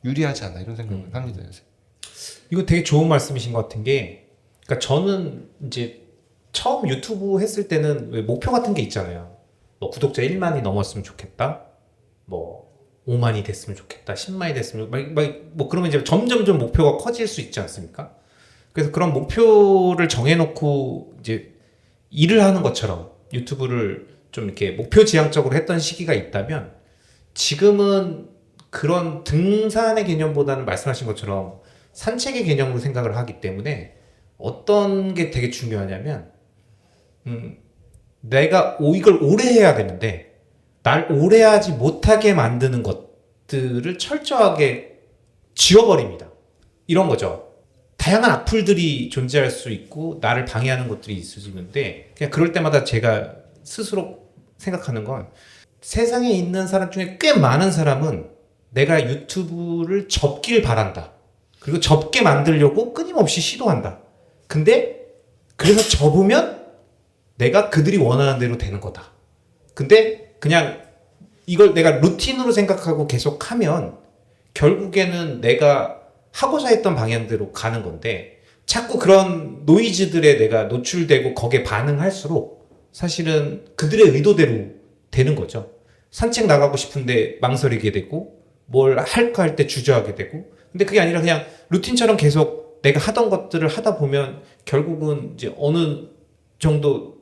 유리하지 않나 이런 생각을 합니다 요새. 이거 되게 좋은 말씀이신 것 같은 게, 그러니까 저는 이제 처음 유튜브 했을 때는 왜 목표 같은 게 있잖아요. 뭐 구독자 1만이 넘었으면 좋겠다. 뭐 5만이 됐으면 좋겠다. 10만이 됐으면 뭐 그러면 이제 점점 목표가 커질 수 있지 않습니까? 그래서 그런 목표를 정해놓고 이제 일을 하는 것처럼 유튜브를 좀 이렇게 목표 지향적으로 했던 시기가 있다면 지금은 그런 등산의 개념보다는 말씀하신 것처럼 산책의 개념으로 생각을 하기 때문에 어떤 게 되게 중요하냐면 내가 이걸 오래 해야 되는데 날 오래 하지 못하게 만드는 것들을 철저하게 지워버립니다. 이런 거죠. 다양한 악플들이 존재할 수 있고 나를 방해하는 것들이 있어지는데 그냥 그럴 때마다 제가 스스로 생각하는 건 세상에 있는 사람 중에 꽤 많은 사람은 내가 유튜브를 접길 바란다. 그리고 접게 만들려고 끊임없이 시도한다. 근데 그래서 접으면 내가 그들이 원하는 대로 되는 거다. 근데 그냥 이걸 내가 루틴으로 생각하고 계속 하면 결국에는 내가 하고자 했던 방향대로 가는 건데 자꾸 그런 노이즈들에 내가 노출되고 거기에 반응할수록 사실은 그들의 의도대로 되는 거죠. 산책 나가고 싶은데 망설이게 되고 뭘 할까 할 때 주저하게 되고 근데 그게 아니라 그냥 루틴처럼 계속 내가 하던 것들을 하다 보면 결국은 이제 어느 정도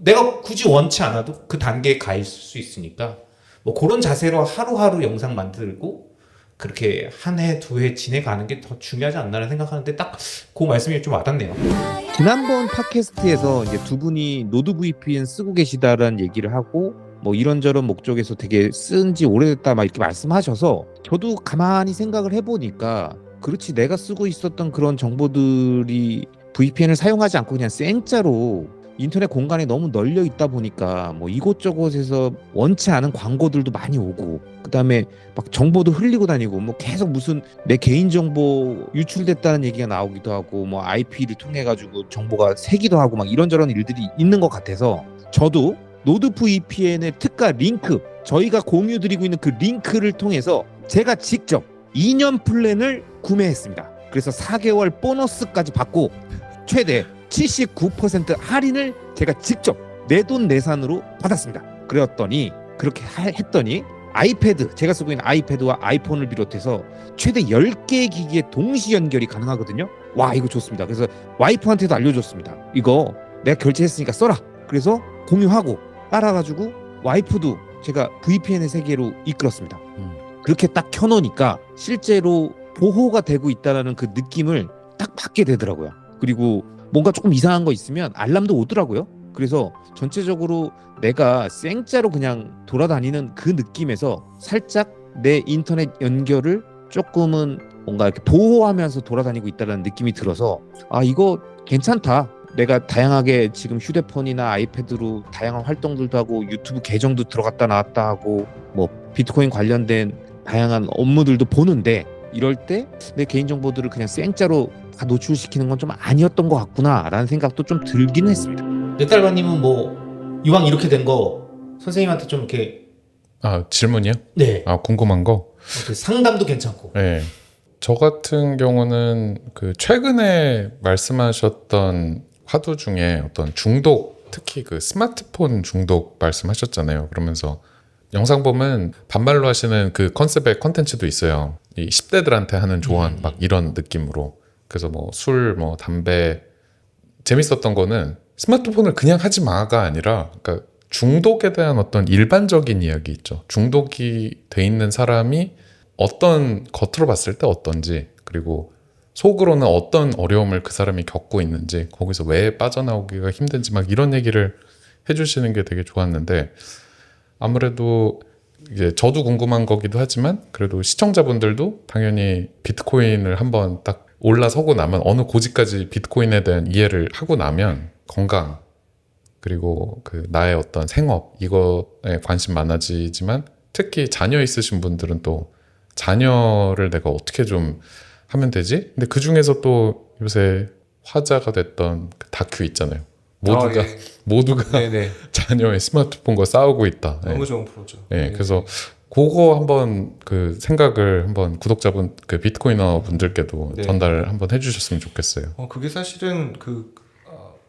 내가 굳이 원치 않아도 그 단계에 가 있을 수 있으니까 뭐 그런 자세로 하루하루 영상 만들고 그렇게 한 해, 두 해 지내가는 게 더 중요하지 않나라는 생각하는데 딱 그 말씀이 좀 와닿네요. 지난번 팟캐스트에서 이제 두 분이 노드 VPN 쓰고 계시다라는 얘기를 하고 뭐 이런저런 목적에서 되게 쓴 지 오래됐다 막 이렇게 말씀하셔서 저도 가만히 생각을 해보니까 그렇지 내가 쓰고 있었던 그런 정보들이 VPN을 사용하지 않고 그냥 생짜로 인터넷 공간에 너무 널려 있다 보니까 뭐 이곳저곳에서 원치 않은 광고들도 많이 오고 그다음에 막 정보도 흘리고 다니고 뭐 계속 무슨 내 개인 정보 유출됐다는 얘기가 나오기도 하고 뭐 IP를 통해 가지고 정보가 새기도 하고 막 이런저런 일들이 있는 것 같아서 저도 노드 VPN의 특가 링크 저희가 공유 드리고 있는 그 링크를 통해서 제가 직접 2년 플랜을 구매했습니다. 그래서 4개월 보너스까지 받고 최대 79% 할인을 제가 직접 내돈내산으로 받았습니다. 그랬더니 그렇게 했더니 아이패드, 제가 쓰고 있는 아이패드와 아이폰을 비롯해서 최대 10개의 기기에 동시 연결이 가능하거든요. 와, 이거 좋습니다. 그래서 와이프한테도 알려줬습니다. 이거 내가 결제했으니까 써라. 그래서 공유하고 따라가지고 와이프도 제가 VPN의 세계로 이끌었습니다. 그렇게 딱 켜놓으니까 실제로 보호가 되고 있다는 그 느낌을 딱 받게 되더라고요. 그리고 뭔가 조금 이상한 거 있으면 알람도 오더라고요. 그래서 전체적으로 내가 생짜로 그냥 돌아다니는 그 느낌에서 살짝 내 인터넷 연결을 조금은 뭔가 이렇게 보호하면서 돌아다니고 있다는 느낌이 들어서 아, 이거 괜찮다. 내가 다양하게 지금 휴대폰이나 아이패드로 다양한 활동들도 하고 유튜브 계정도 들어갔다 나왔다 하고 뭐 비트코인 관련된 다양한 업무들도 보는데 이럴 때 내 개인정보들을 그냥 생짜로 다 노출시키는 건 좀 아니었던 것 같구나라는 생각도 좀 들긴 했습니다. 넥달바님은 뭐 이왕 이렇게 된 거 선생님한테 좀 이렇게 아, 질문이요? 네 궁금한 거? 그 상담도 괜찮고 네. 저 같은 경우는 그 최근에 말씀하셨던 화두 중에 어떤 중독, 특히 그 스마트폰 중독 말씀하셨잖아요. 그러면서 영상 보면 반말로 하시는 그 컨셉의 컨텐츠도 있어요. 이 10대들한테 하는 조언 막 이런 느낌으로. 그래서 뭐 술, 뭐 담배 재밌었던 거는 스마트폰을 그냥 하지 마가 아니라 그러니까 중독에 대한 어떤 일반적인 이야기 있죠. 중독이 돼 있는 사람이 어떤 겉으로 봤을 때 어떤지 그리고 속으로는 어떤 어려움을 그 사람이 겪고 있는지 거기서 왜 빠져나오기가 힘든지 막 이런 얘기를 해주시는 게 되게 좋았는데 아무래도 이제 저도 궁금한 거기도 하지만 그래도 시청자분들도 당연히 비트코인을 한번 딱 올라서고 나면 어느 고지까지 비트코인에 대한 이해를 하고 나면 건강 그리고 그 나의 어떤 생업 이거에 관심 많아지지만 특히 자녀 있으신 분들은 또 자녀를 내가 어떻게 좀 하면 되지? 근데 그 중에서 또 요새 화제가 됐던 그 다큐 있잖아요. 모두가 예. 모두가 네네. 자녀의 스마트폰과 싸우고 있다. 네. 너무 좋은 프로죠. 네, 그래서 그거 한번 그 생각을 한번 구독자분 그 비트코이너 분들께도 네. 전달 한번 해주셨으면 좋겠어요. 그게 사실은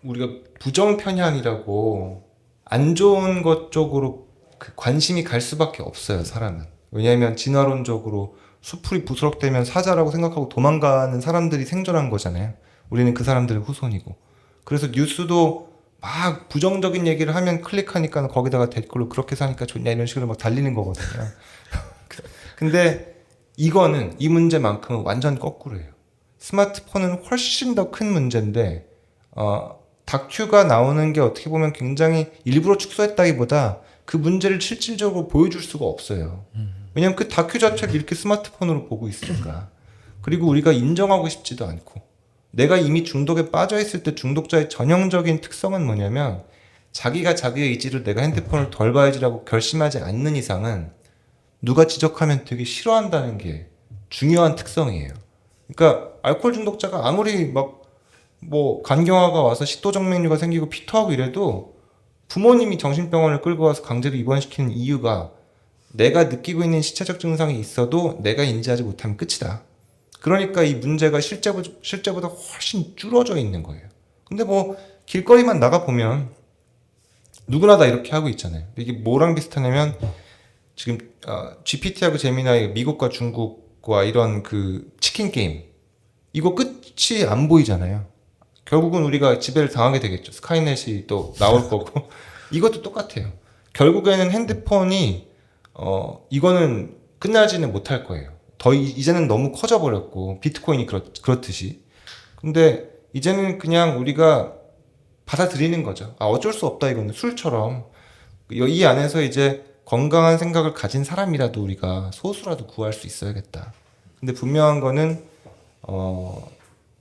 우리가 부정 편향이라고 안 좋은 것 쪽으로 그 관심이 갈 수밖에 없어요, 사람은. 왜냐하면 진화론적으로 수풀이 부스럭대면 사자라고 생각하고 도망가는 사람들이 생존한 거잖아요. 우리는 그 사람들의 후손이고. 그래서 뉴스도 막 부정적인 얘기를 하면 클릭하니까 거기다가 댓글로 그렇게 사니까 좋냐 이런 식으로 막 달리는 거거든요. 근데 이거는 이 문제만큼은 완전 거꾸로예요. 스마트폰은 훨씬 더 큰 문제인데 다큐가 나오는 게 어떻게 보면 굉장히 일부러 축소했다기보다 그 문제를 실질적으로 보여줄 수가 없어요. 왜냐면 그 다큐 자체를 이렇게 스마트폰으로 보고 있으니까. 그리고 우리가 인정하고 싶지도 않고. 내가 이미 중독에 빠져 있을 때 중독자의 전형적인 특성은 뭐냐면 자기가 자기의 의지로 내가 핸드폰을 덜 봐야지라고 결심하지 않는 이상은 누가 지적하면 되게 싫어한다는 게 중요한 특성이에요. 그러니까 알코올 중독자가 아무리 막 뭐 간경화가 와서 식도정맥류가 생기고 피토하고 이래도 부모님이 정신병원을 끌고 와서 강제로 입원시키는 이유가 내가 느끼고 있는 시체적 증상이 있어도 내가 인지하지 못하면 끝이다. 그러니까 이 문제가 실제보다 훨씬 줄어져 있는 거예요. 근데 뭐 길거리만 나가보면 누구나 다 이렇게 하고 있잖아요. 이게 뭐랑 비슷하냐면 지금 GPT하고 제미나이 미국과 중국과 이런 그 치킨 게임 이거 끝이 안 보이잖아요. 결국은 우리가 지배를 당하게 되겠죠. 스카이넷이 또 나올 거고 이것도 똑같아요. 결국에는 핸드폰이 이거는 끝나지는 못할 거예요. 이제는 너무 커져 버렸고 비트코인이 그렇듯이. 근데 이제는 그냥 우리가 받아들이는 거죠. 어쩔 수 없다 이거는 술처럼 이 안에서 이제 건강한 생각을 가진 사람이라도 우리가 소수라도 구할 수 있어야겠다. 근데 분명한 거는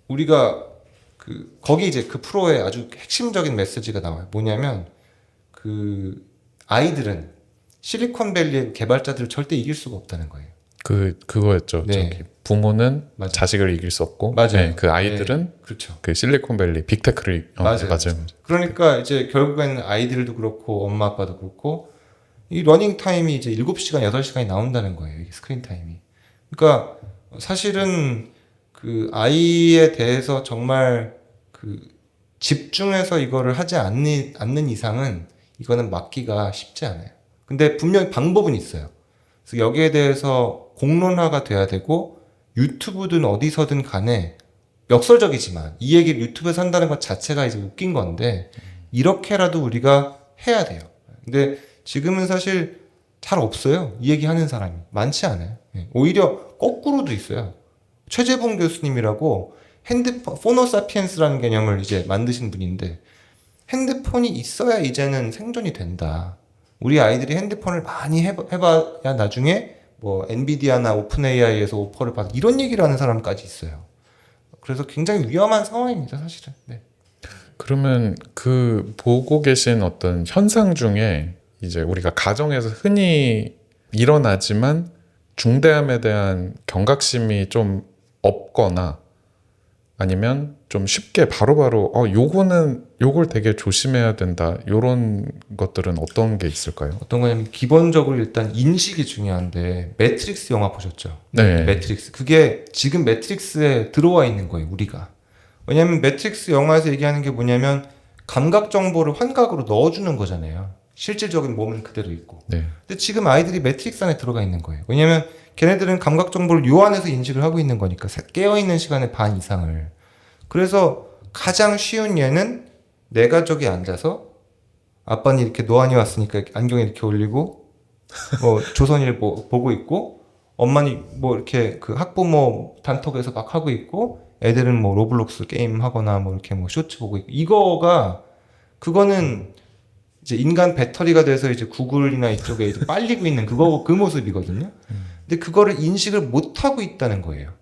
우리가 거기 이제 그 프로의 아주 핵심적인 메시지가 나와요. 뭐냐면 아이들은 실리콘밸리의 개발자들을 절대 이길 수가 없다는 거예요. 그거였죠. 네. 저기 부모는 맞아요. 자식을 이길 수 없고, 맞아요. 네, 그 아이들은 네, 그렇죠. 그 실리콘밸리 빅테크를 맞아요. 맞아요. 그러니까 이제 결국에는 아이들도 그렇고 엄마 아빠도 그렇고 이 러닝 타임이 이제 7시간, 8시간이 나온다는 거예요. 이게 스크린 타임이. 그러니까 사실은 그 아이에 대해서 정말 집중해서 이거를 하지 않는 이상은 이거는 막기가 쉽지 않아요. 근데 분명히 방법은 있어요. 그래서 여기에 대해서 공론화가 돼야 되고 유튜브든 어디서든 간에 역설적이지만 이 얘기를 유튜브에서 한다는 것 자체가 이제 웃긴 건데 이렇게라도 우리가 해야 돼요. 근데 지금은 사실 잘 없어요. 이 얘기 하는 사람이 많지 않아요. 오히려 거꾸로도 있어요. 최재봉 교수님이라고 핸드폰 포노사피엔스라는 개념을 이제 만드신 분인데 핸드폰이 있어야 이제는 생존이 된다. 우리 아이들이 핸드폰을 많이 해봐야 나중에 뭐 엔비디아나 오픈 AI에서 오퍼를 받아 이런 얘기를 하는 사람까지 있어요. 그래서 굉장히 위험한 상황입니다, 사실은. 네. 그러면 그 보고 계신 어떤 현상 중에 이제 우리가 가정에서 흔히 일어나지만 중대함에 대한 경각심이 좀 없거나 아니면 좀 쉽게 바로바로 요걸 되게 조심해야 된다 요런 것들은 어떤 게 있을까요? 어떤 거냐면 기본적으로 일단 인식이 중요한데 매트릭스 영화 보셨죠? 네. 매트릭스. 그게 지금 매트릭스에 들어와 있는 거예요, 우리가. 왜냐면 매트릭스 영화에서 얘기하는 게 뭐냐면 감각 정보를 환각으로 넣어주는 거잖아요. 실질적인 몸은 그대로 있고. 네. 근데 지금 아이들이 매트릭스 안에 들어가 있는 거예요. 왜냐면 걔네들은 감각 정보를 요 안에서 인식을 하고 있는 거니까 깨어있는 시간의 반 이상을. 그래서 가장 쉬운 예는 내가 저기 앉아서 아빠는 이렇게 노안이 왔으니까 안경 이렇게 올리고 뭐 조선일보 보고 있고 엄마는 뭐 이렇게 그 학부모 단톡에서 막 하고 있고 애들은 뭐 로블록스 게임 하거나 뭐 이렇게 뭐 쇼츠 보고 있고 그거는 이제 인간 배터리가 돼서 이제 구글이나 이쪽에 이제 빨리고 있는 그 모습이거든요. 근데 그거를 인식을 못 하고 있다는 거예요.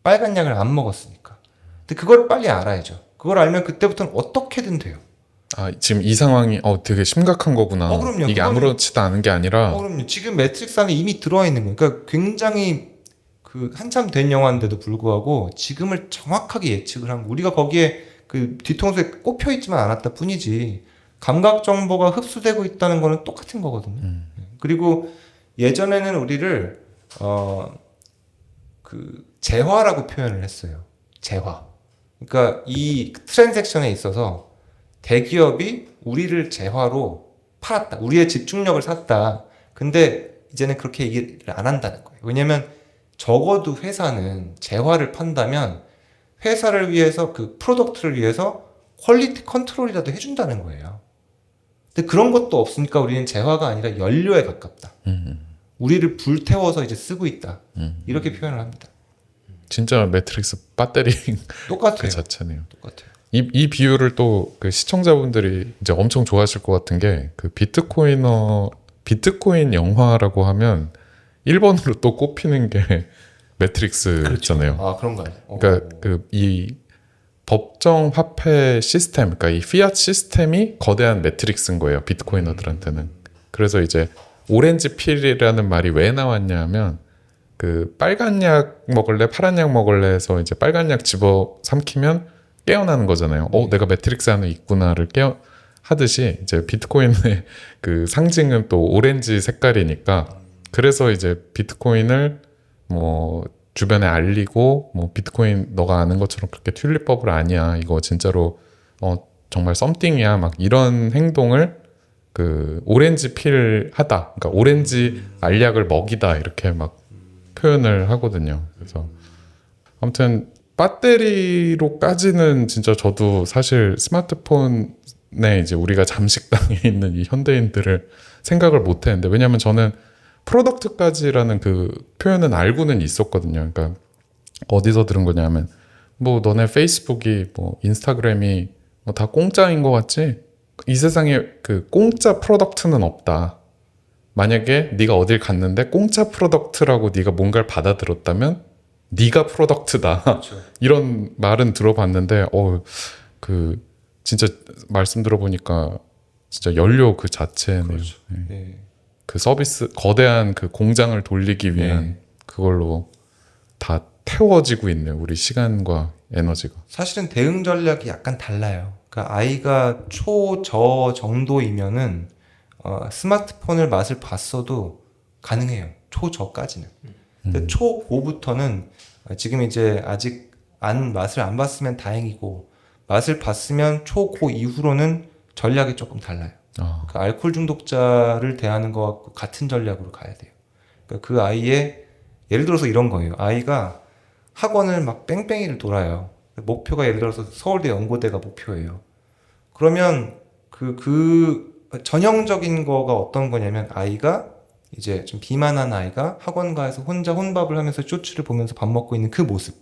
빨간 약을 안 먹었으니까. 근데 그걸 빨리 알아야죠. 그걸 알면 그때부터는 어떻게든 돼요. 아, 지금 이 상황이 되게 심각한 거구나. 그럼요. 이게 그거는- 아무렇지도 않은 게 아니라 그럼요. 지금 매트릭스 안에 이미 들어와 있는 거예요. 그러니까 굉장히 그 한참 된 영화인데도 불구하고 지금을 정확하게 예측을 한 거. 우리가 거기에 그 뒤통수에 꼽혀 있지만 않았다 뿐이지 감각 정보가 흡수되고 있다는 거는 똑같은 거거든요. 그리고 예전에는 우리를 그 재화라고 표현을 했어요. 재화. 그러니까 이 트랜잭션에 있어서 대기업이 우리를 재화로 팔았다. 우리의 집중력을 샀다. 근데 이제는 그렇게 얘기를 안 한다는 거예요. 왜냐면 적어도 회사는 재화를 판다면 회사를 위해서 그 프로덕트를 위해서 퀄리티 컨트롤이라도 해준다는 거예요. 근데 그런 것도 없으니까 우리는 재화가 아니라 연료에 가깝다. 우리를 불태워서 이제 쓰고 있다. 이렇게 표현을 합니다. 진짜 매트릭스 배터리 똑같아요. 그 자체네요. 똑같아요. 이 비유를 또 그 시청자분들이 이제 엄청 좋아하실 것 같은 게 그 비트코인 영화라고 하면 1번으로 또 꼽히는 게 매트릭스잖아요. 아, 그런가요? 그러니까 그 이 법정 화폐 시스템, 그러니까 이 피아트 시스템이 거대한 매트릭스인 거예요. 비트코이너들한테는. 그래서 이제 오렌지 필이라는 말이 왜 나왔냐면 그 빨간 약 먹을래, 파란 약 먹을래 해서 이제 빨간 약 집어 삼키면 깨어나는 거잖아요. 내가 매트릭스 안에 있구나를 하듯이 이제 비트코인의 그 상징은 또 오렌지 색깔이니까 그래서 이제 비트코인을 뭐 주변에 알리고 뭐 비트코인 너가 아는 것처럼 그렇게 튤립 버블 아니야. 이거 진짜로 정말 썸띵이야. 막 이런 행동을 그 오렌지 필 하다. 그러니까 오렌지 알약을 먹이다 이렇게 막 표현을 하거든요. 그래서 아무튼 배터리로까지는 진짜 저도 사실 스마트폰에 이제 우리가 잠식당해 있는 이 현대인들을 생각을 못 했는데 왜냐면 저는 프로덕트까지라는 그 표현은 알고는 있었거든요. 그러니까 어디서 들은 거냐면 뭐 너네 페이스북이 뭐 인스타그램이 뭐 다 공짜인 것 같지? 이 세상에 그 공짜 프로덕트는 없다. 만약에 네가 어딜 갔는데 공짜 프로덕트라고 네가 뭔가를 받아들였다면 네가 프로덕트다. 그렇죠. 이런 말은 들어봤는데 그 진짜 말씀 들어보니까 진짜 연료 그 자체네요. 그렇죠. 네. 네. 그 서비스 거대한 그 공장을 돌리기 위한 네. 그걸로 다 태워지고 있네요. 우리 시간과 에너지가. 사실은 대응 전략이 약간 달라요. 그러니까 아이가 저 정도이면은 스마트폰을 맛을 봤어도 가능해요. 저까지는. 근데 초고부터는 지금 이제 아직 맛을 안 봤으면 다행이고 맛을 봤으면 초고 이후로는 전략이 조금 달라요. 아, 그 알코올 중독자를 대하는 것과 같은 전략으로 가야 돼요. 그러니까 그 아이의 예를 들어서 이런 거예요. 아이가 학원을 막 뺑뺑이를 돌아요. 목표가 예를 들어서 서울대 연고대가 목표예요. 그러면 그 전형적인 거가 어떤 거냐면 아이가 이제 좀 비만한 아이가 학원 가서 혼자 혼밥을 하면서 쇼츠를 보면서 밥 먹고 있는 그 모습.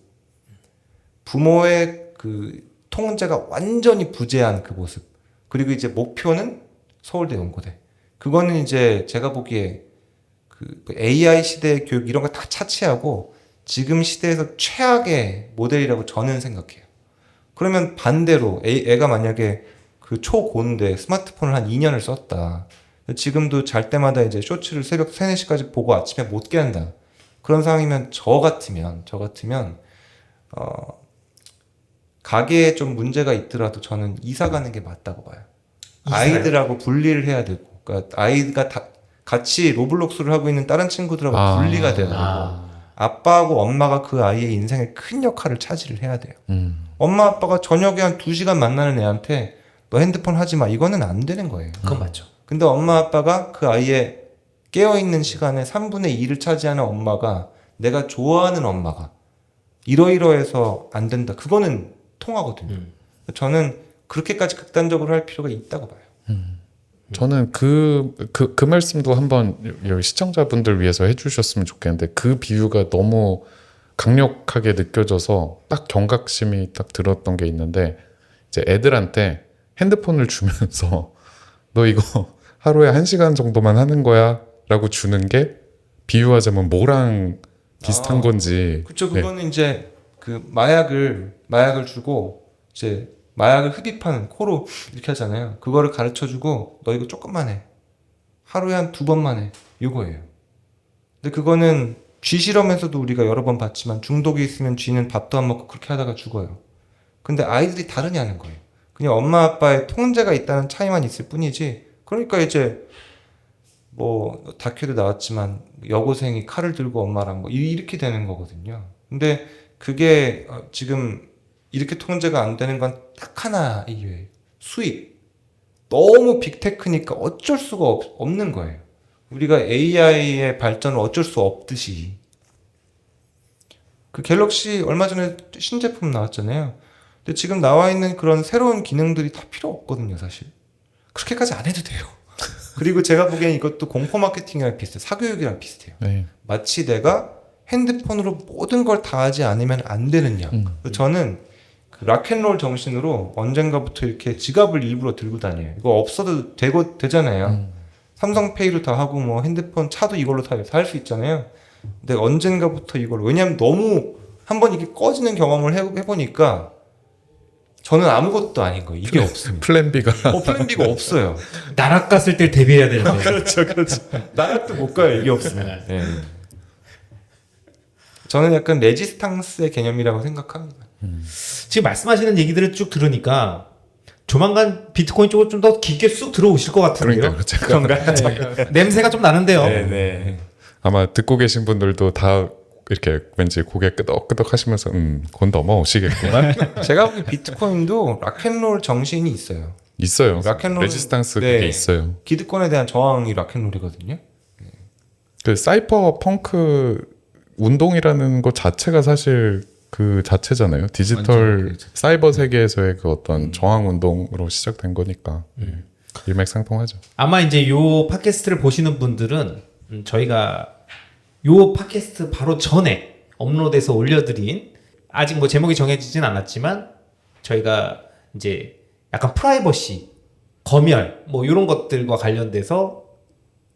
부모의 그 통제가 완전히 부재한 그 모습. 그리고 이제 목표는 서울대 연고대. 그거는 이제 제가 보기에 그 AI 시대의 교육 이런 거 다 차치하고 지금 시대에서 최악의 모델이라고 저는 생각해요. 그러면 반대로 애가 만약에 그 초고인데 스마트폰을 한 2년을 썼다. 지금도 잘 때마다 이제 쇼츠를 새벽 3, 4시까지 보고 아침에 못 깨한다. 그런 상황이면 저 같으면 가게에 좀 문제가 있더라도 저는 이사 가는 게 맞다고 봐요. 아이들하고 분리를 해야 되고, 그러니까 아이가 다 같이 로블록스를 하고 있는 다른 친구들하고 분리가 돼야 되고, 아빠하고 엄마가 그 아이의 인생에 큰 역할을 차지를 해야 돼요. 엄마 아빠가 저녁에 한 2시간 만나는 애한테 너 핸드폰 하지 마. 이거는 안 되는 거예요. 그건 맞죠. 근데 엄마 아빠가 그 아이의 깨어있는 시간에 3분의 2를 차지하는 엄마가 내가 좋아하는 엄마가 이러이러해서 안 된다. 그거는 통하거든요. 저는 그렇게까지 극단적으로 할 필요가 있다고 봐요. 저는 그 말씀도 한번 여기 시청자분들 위해서 해주셨으면 좋겠는데 그 비유가 너무 강력하게 느껴져서 딱 경각심이 딱 들었던 게 있는데 이제 애들한테 핸드폰을 주면서 너 이거 하루에 1시간 정도만 하는 거야 라고 주는 게 비유하자면 뭐랑 비슷한 건지. 그쵸. 그거는 이제 그 마약을 주고 이제 마약을 흡입하는 코로 이렇게 하잖아요. 그거를 가르쳐주고 너 이거 조금만 해. 하루에 한 2번만 해. 이거예요. 근데 그거는 쥐 실험에서도 우리가 여러 번 봤지만 중독이 있으면 쥐는 밥도 안 먹고 그렇게 하다가 죽어요. 근데 아이들이 다르냐는 거예요. 그냥 엄마 아빠의 통제가 있다는 차이만 있을 뿐이지. 그러니까 이제 뭐 다큐도 나왔지만 여고생이 칼을 들고 엄마랑 뭐 이렇게 되는 거거든요. 근데 그게 지금 이렇게 통제가 안 되는 건 딱 하나 이유예요. 수익. 너무 빅테크니까 어쩔 수가 없는 거예요. 우리가 AI의 발전을 어쩔 수 없듯이. 그 갤럭시 얼마 전에 신제품 나왔잖아요. 근데 지금 나와 있는 그런 새로운 기능들이 다 필요 없거든요, 사실. 그렇게까지 안 해도 돼요. 그리고 제가 보기엔 이것도 공포 마케팅이랑 비슷해요. 사교육이랑 비슷해요. 네. 마치 내가 핸드폰으로 모든 걸 다 하지 않으면 안 되느냐. 저는 그 락앤롤 정신으로 언젠가부터 이렇게 지갑을 일부러 들고 다녀요. 이거 없어도 되잖아요. 삼성페이로 다 하고 뭐 핸드폰 차도 이걸로 다 할 수 있잖아요. 근데 언젠가부터 이걸 왜냐하면 너무 한번 이게 꺼지는 경험을 해보니까 저는 아무것도 아닌 거예요. 이게 없습니다. 플랜 B가 플랜 B가 없어요. 나락 갔을 때 대비해야 되는데. 그렇죠. 나락도 못 가요. 이게 없으면. 네. 저는 약간 레지스탕스의 개념이라고 생각합니다. 지금 말씀하시는 얘기들을 쭉 들으니까 조만간 비트코인 쪽으로 좀 더 깊게 쑥 들어오실 것 같은데요. 그러니까 제가 그런가? 냄새가 좀 나는데요. 네. 아마 듣고 계신 분들도 다 이렇게 왠지 고개 끄덕끄덕 하시면서 곧 넘어오시겠구나. 제가 보기엔 비트코인도 락앤롤 정신이 있어요. 있어요. 락앤롤은- 레지스탕스 네. 그게 있어요. 기득권에 대한 저항이 락앤롤이거든요. 그 사이퍼 펑크 운동이라는 것 자체가 사실 그 자체잖아요. 디지털 완전 사이버 세계에서의 그 어떤 저항 운동으로 시작된 거니까 일맥상통하죠. 아마 이제 요 팟캐스트를 보시는 분들은 저희가 요 팟캐스트 바로 전에 업로드해서 올려드린 아직 뭐 제목이 정해지진 않았지만 저희가 이제 약간 프라이버시, 검열 뭐 이런 것들과 관련돼서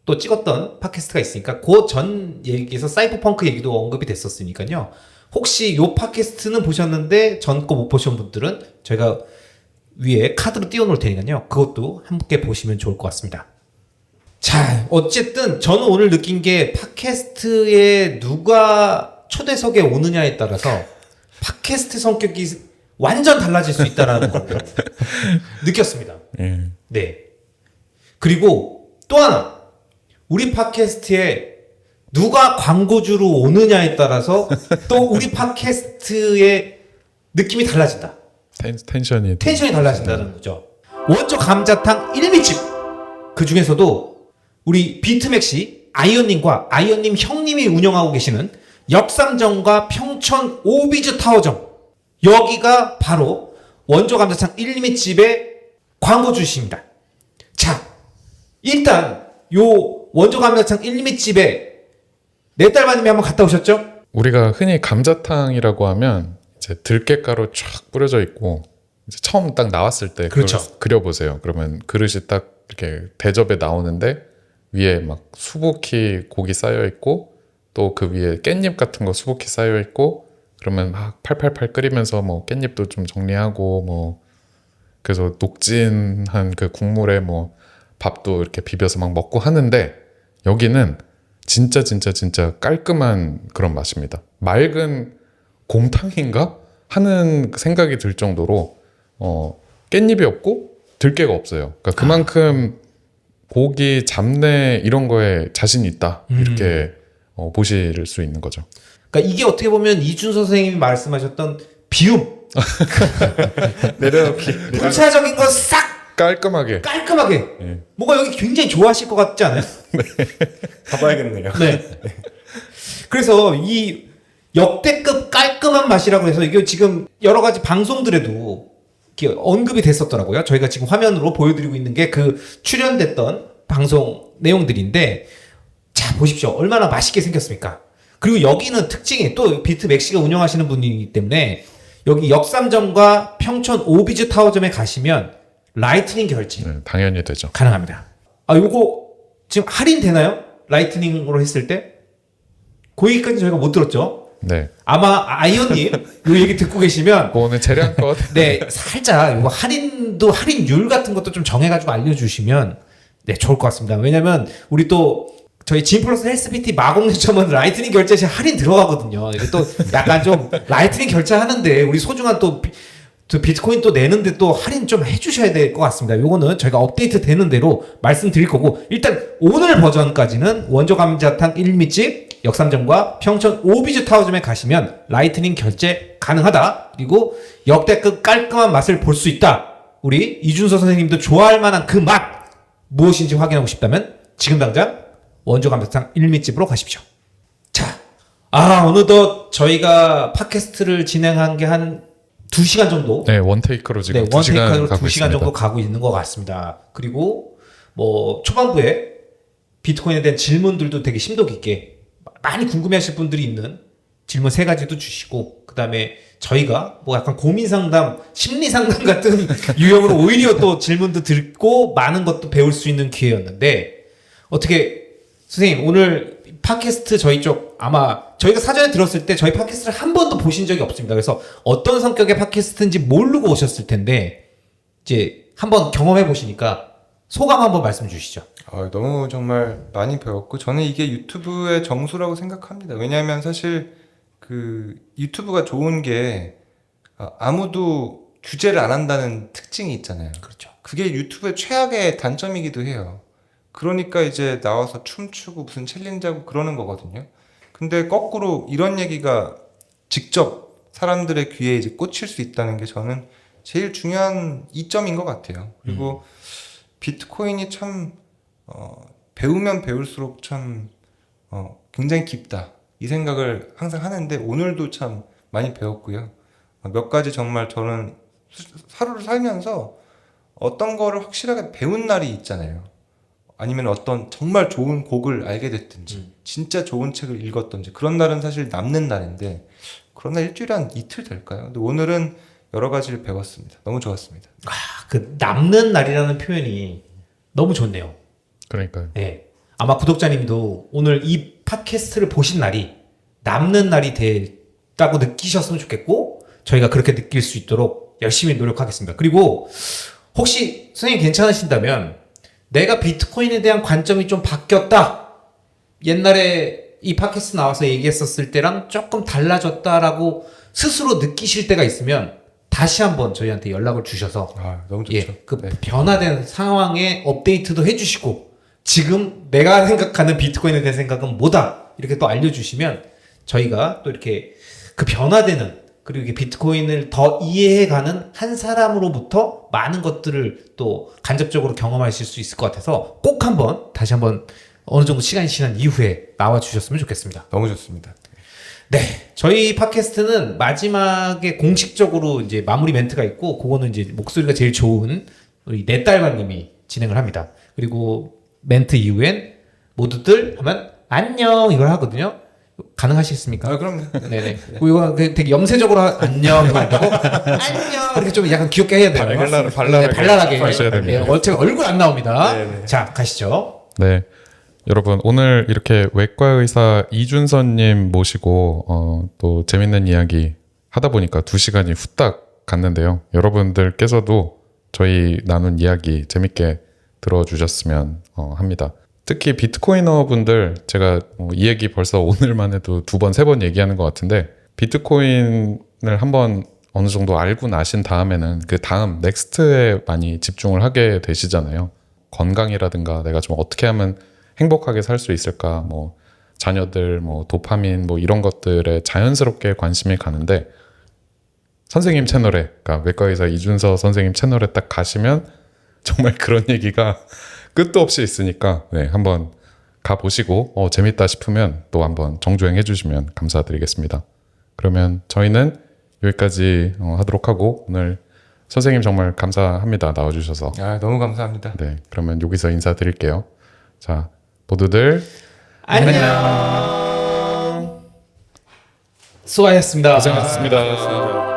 또 찍었던 팟캐스트가 있으니까 그 전 얘기에서 사이버펑크 얘기도 언급이 됐었으니까요. 혹시 요 팟캐스트는 보셨는데 전 거 못 보신 분들은 저희가 위에 카드로 띄워놓을 테니까요. 그것도 함께 보시면 좋을 것 같습니다. 자, 어쨌든 저는 오늘 느낀 게 팟캐스트에 누가 초대석에 오느냐에 따라서 팟캐스트 성격이 완전 달라질 수 있다는 걸 느꼈습니다. 예. 네. 그리고 또 하나, 우리 팟캐스트에 누가 광고주로 오느냐에 따라서 또 우리 팟캐스트의 느낌이 달라진다. 텐션이 텐션이 달라진다는 거죠. 원조 감자탕 1미집. 그 중에서도 우리 비트맥시 아이언님과 아이언님 형님이 운영하고 계시는 역삼점과 평촌 오비즈 타워점, 여기가 바로 원조 감자탕 1미집의 광고주십니다. 자, 일단 요 원조 감자탕 1미집에 4달 만님이 한번 갔다 오셨죠? 우리가 흔히 감자탕이라고 하면 이제 들깨가루 쫙 뿌려져 있고 이제 처음 딱 나왔을 때 그걸 그렇죠. 그려보세요. 그러면 그릇이 딱 이렇게 대접에 나오는데 위에 막 수북히 고기 쌓여 있고 또 그 위에 깻잎 같은 거 수북히 쌓여 있고 그러면 막 팔팔팔 끓이면서 뭐 깻잎도 좀 정리하고 뭐 그래서 녹진한 그 국물에 뭐 밥도 이렇게 비벼서 막 먹고 하는데 여기는 진짜 깔끔한 그런 맛입니다. 맑은 곰탕인가 하는 생각이 들 정도로 깻잎이 없고 들깨가 없어요. 그러니까 그만큼 고기, 잡내 이런 거에 자신 있다 이렇게 보실 수 있는 거죠. 그러니까 이게 어떻게 보면 이준서 선생님이 말씀하셨던 비움, 내려놓기. 불차적인 거 싹 깔끔하게. 깔끔하게. 예. 뭔가 여기 굉장히 좋아하실 것 같지 않아요? 가봐야겠네요. 네. 그래서 이 역대급 깔끔한 맛이라고 해서 이게 지금 여러 가지 방송들에도 이렇게 언급이 됐었더라고요. 저희가 지금 화면으로 보여드리고 있는 게 그 출연됐던 방송 내용들인데, 자 보십시오. 얼마나 맛있게 생겼습니까? 그리고 여기는 특징이 또 비트 맥시가 운영하시는 분이기 때문에 여기 역삼점과 평촌 오비즈 타워점에 가시면 라이트닝 결제 네, 당연히 되죠. 가능합니다. 아, 요거 지금 할인되나요? 라이트닝으로 했을 때? 그 얘기까지 저희가 못 들었죠? 네. 아마 아이언님 요 얘기 듣고 계시면 그거는 재량껏 네, 살짝 요거 할인율 같은 것도 좀 정해가지고 알려주시면 네, 좋을 것 같습니다. 왜냐면 우리 또 저희 진플러스 헬스비티 마곡요점은 라이트닝 결제 시 할인 들어가거든요. 이게 또 약간 좀 라이트닝 결제하는데 우리 소중한 또 비트코인 또 내는데 또 할인 좀 해주셔야 될 것 같습니다. 요거는 저희가 업데이트 되는 대로 말씀드릴 거고, 일단 오늘 버전까지는 원조 감자탕 1미집 역삼점과 평촌 오비즈 타워점에 가시면 라이트닝 결제 가능하다. 그리고 역대급 깔끔한 맛을 볼 수 있다. 우리 이준서 선생님도 좋아할 만한 그 맛 무엇인지 확인하고 싶다면 지금 당장 원조 감자탕 1미집으로 가십시오. 자, 어느덧 저희가 팟캐스트를 진행한 게 한 2시간 정도? 네, 원테이크로 지금 네, 2시간 원테이크로 가고 2시간 있습니다. 정도 가고 있는 것 같습니다. 그리고 뭐 초반부에 비트코인에 대한 질문들도 되게 심도 깊게 많이 궁금해하실 분들이 있는 질문 3가지도 주시고, 그 다음에 저희가 뭐 약간 고민 상담, 심리 상담 같은 유형으로 오히려 또 질문도 듣고 많은 것도 배울 수 있는 기회였는데, 어떻게 선생님 오늘 팟캐스트 저희 쪽 아마 저희가 사전에 들었을 때 저희 팟캐스트를 한 번도 보신 적이 없습니다. 그래서 어떤 성격의 팟캐스트인지 모르고 오셨을 텐데 이제 한번 경험해 보시니까 소감 한번 말씀 주시죠. 너무 정말 많이 배웠고, 저는 이게 유튜브의 정수라고 생각합니다. 왜냐하면 사실 그 유튜브가 좋은 게 아무도 규제를 안 한다는 특징이 있잖아요. 그렇죠. 그게 유튜브의 최악의 단점이기도 해요. 그러니까 이제 나와서 춤추고 무슨 챌린지하고 그러는 거거든요. 근데 거꾸로 이런 얘기가 직접 사람들의 귀에 이제 꽂힐 수 있다는 게 저는 제일 중요한 이점인 것 같아요. 그리고 비트코인이 참 배우면 배울수록 참 굉장히 깊다, 이 생각을 항상 하는데 오늘도 참 많이 배웠고요. 몇 가지 정말 저는 하루를 살면서 어떤 거를 확실하게 배운 날이 있잖아요. 아니면 어떤 정말 좋은 곡을 알게 됐든지 진짜 좋은 책을 읽었든지 그런 날은 사실 남는 날인데, 그런 날 일주일에 한 이틀 될까요? 근데 오늘은 여러 가지를 배웠습니다. 너무 좋았습니다. 그 남는 날이라는 표현이 너무 좋네요. 그러니까요. 네. 아마 구독자님도 오늘 이 팟캐스트를 보신 날이 남는 날이 됐다고 느끼셨으면 좋겠고, 저희가 그렇게 느낄 수 있도록 열심히 노력하겠습니다. 그리고 혹시 선생님 괜찮으신다면 내가 비트코인에 대한 관점이 좀 바뀌었다, 옛날에 이 팟캐스트 나와서 얘기했었을 때랑 조금 달라졌다라고 스스로 느끼실 때가 있으면 다시 한번 저희한테 연락을 주셔서 너무 좋죠. 그 네. 변화된 상황에 업데이트도 해주시고, 지금 내가 생각하는 비트코인에 대한 생각은 뭐다, 이렇게 또 알려주시면 저희가 또 이렇게 그 변화되는 그리고 이게 비트코인을 더 이해해가는 한 사람으로부터 많은 것들을 또 간접적으로 경험하실 수 있을 것 같아서 꼭 한번 다시 한번 어느 정도 시간이 지난 이후에 나와 주셨으면 좋겠습니다. 너무 좋습니다. 네, 저희 팟캐스트는 마지막에 공식적으로 이제 마무리 멘트가 있고, 그거는 이제 목소리가 제일 좋은 우리 넷딸바님이 진행을 합니다. 그리고 멘트 이후엔 모두들 하면 안녕 이걸 하거든요. 가능하시겠습니까? 아, 그럼요. 네네. 그리고 이거 되게 염세적으로 안녕 이거 한다고 안녕 이렇게 좀 약간 귀엽게 해야 돼요. 발랄하게 하셔야 됩니다. 네, 제가 얼굴 안 나옵니다. 네네. 자, 가시죠. 네. 여러분 오늘 이렇게 외과 의사 이준선님 모시고 또 재밌는 이야기 하다 보니까 2시간이 후딱 갔는데요. 여러분들께서도 저희 나눈 이야기 재밌게 들어주셨으면 합니다. 특히 비트코이너 분들 제가 이 얘기 벌써 오늘만 해도 2번, 3번 얘기하는 것 같은데 비트코인을 한번 어느 정도 알고 나신 다음에는 그 다음 넥스트에 많이 집중을 하게 되시잖아요. 건강이라든가 내가 좀 어떻게 하면 행복하게 살 수 있을까, 뭐 자녀들, 뭐 도파민, 뭐 이런 것들에 자연스럽게 관심이 가는데 선생님 채널에, 그러니까 외과의사 이준서 선생님 채널에 딱 가시면 정말 그런 얘기가 끝도 없이 있으니까 네, 한번 가보시고 재밌다 싶으면 또 한번 정주행 해주시면 감사드리겠습니다. 그러면 저희는 여기까지 하도록 하고 오늘 선생님 정말 감사합니다. 나와주셔서. 아, 너무 감사합니다. 네, 그러면 여기서 인사드릴게요. 자, 모두들 안녕. 수고하셨습니다. 고생하셨습니다.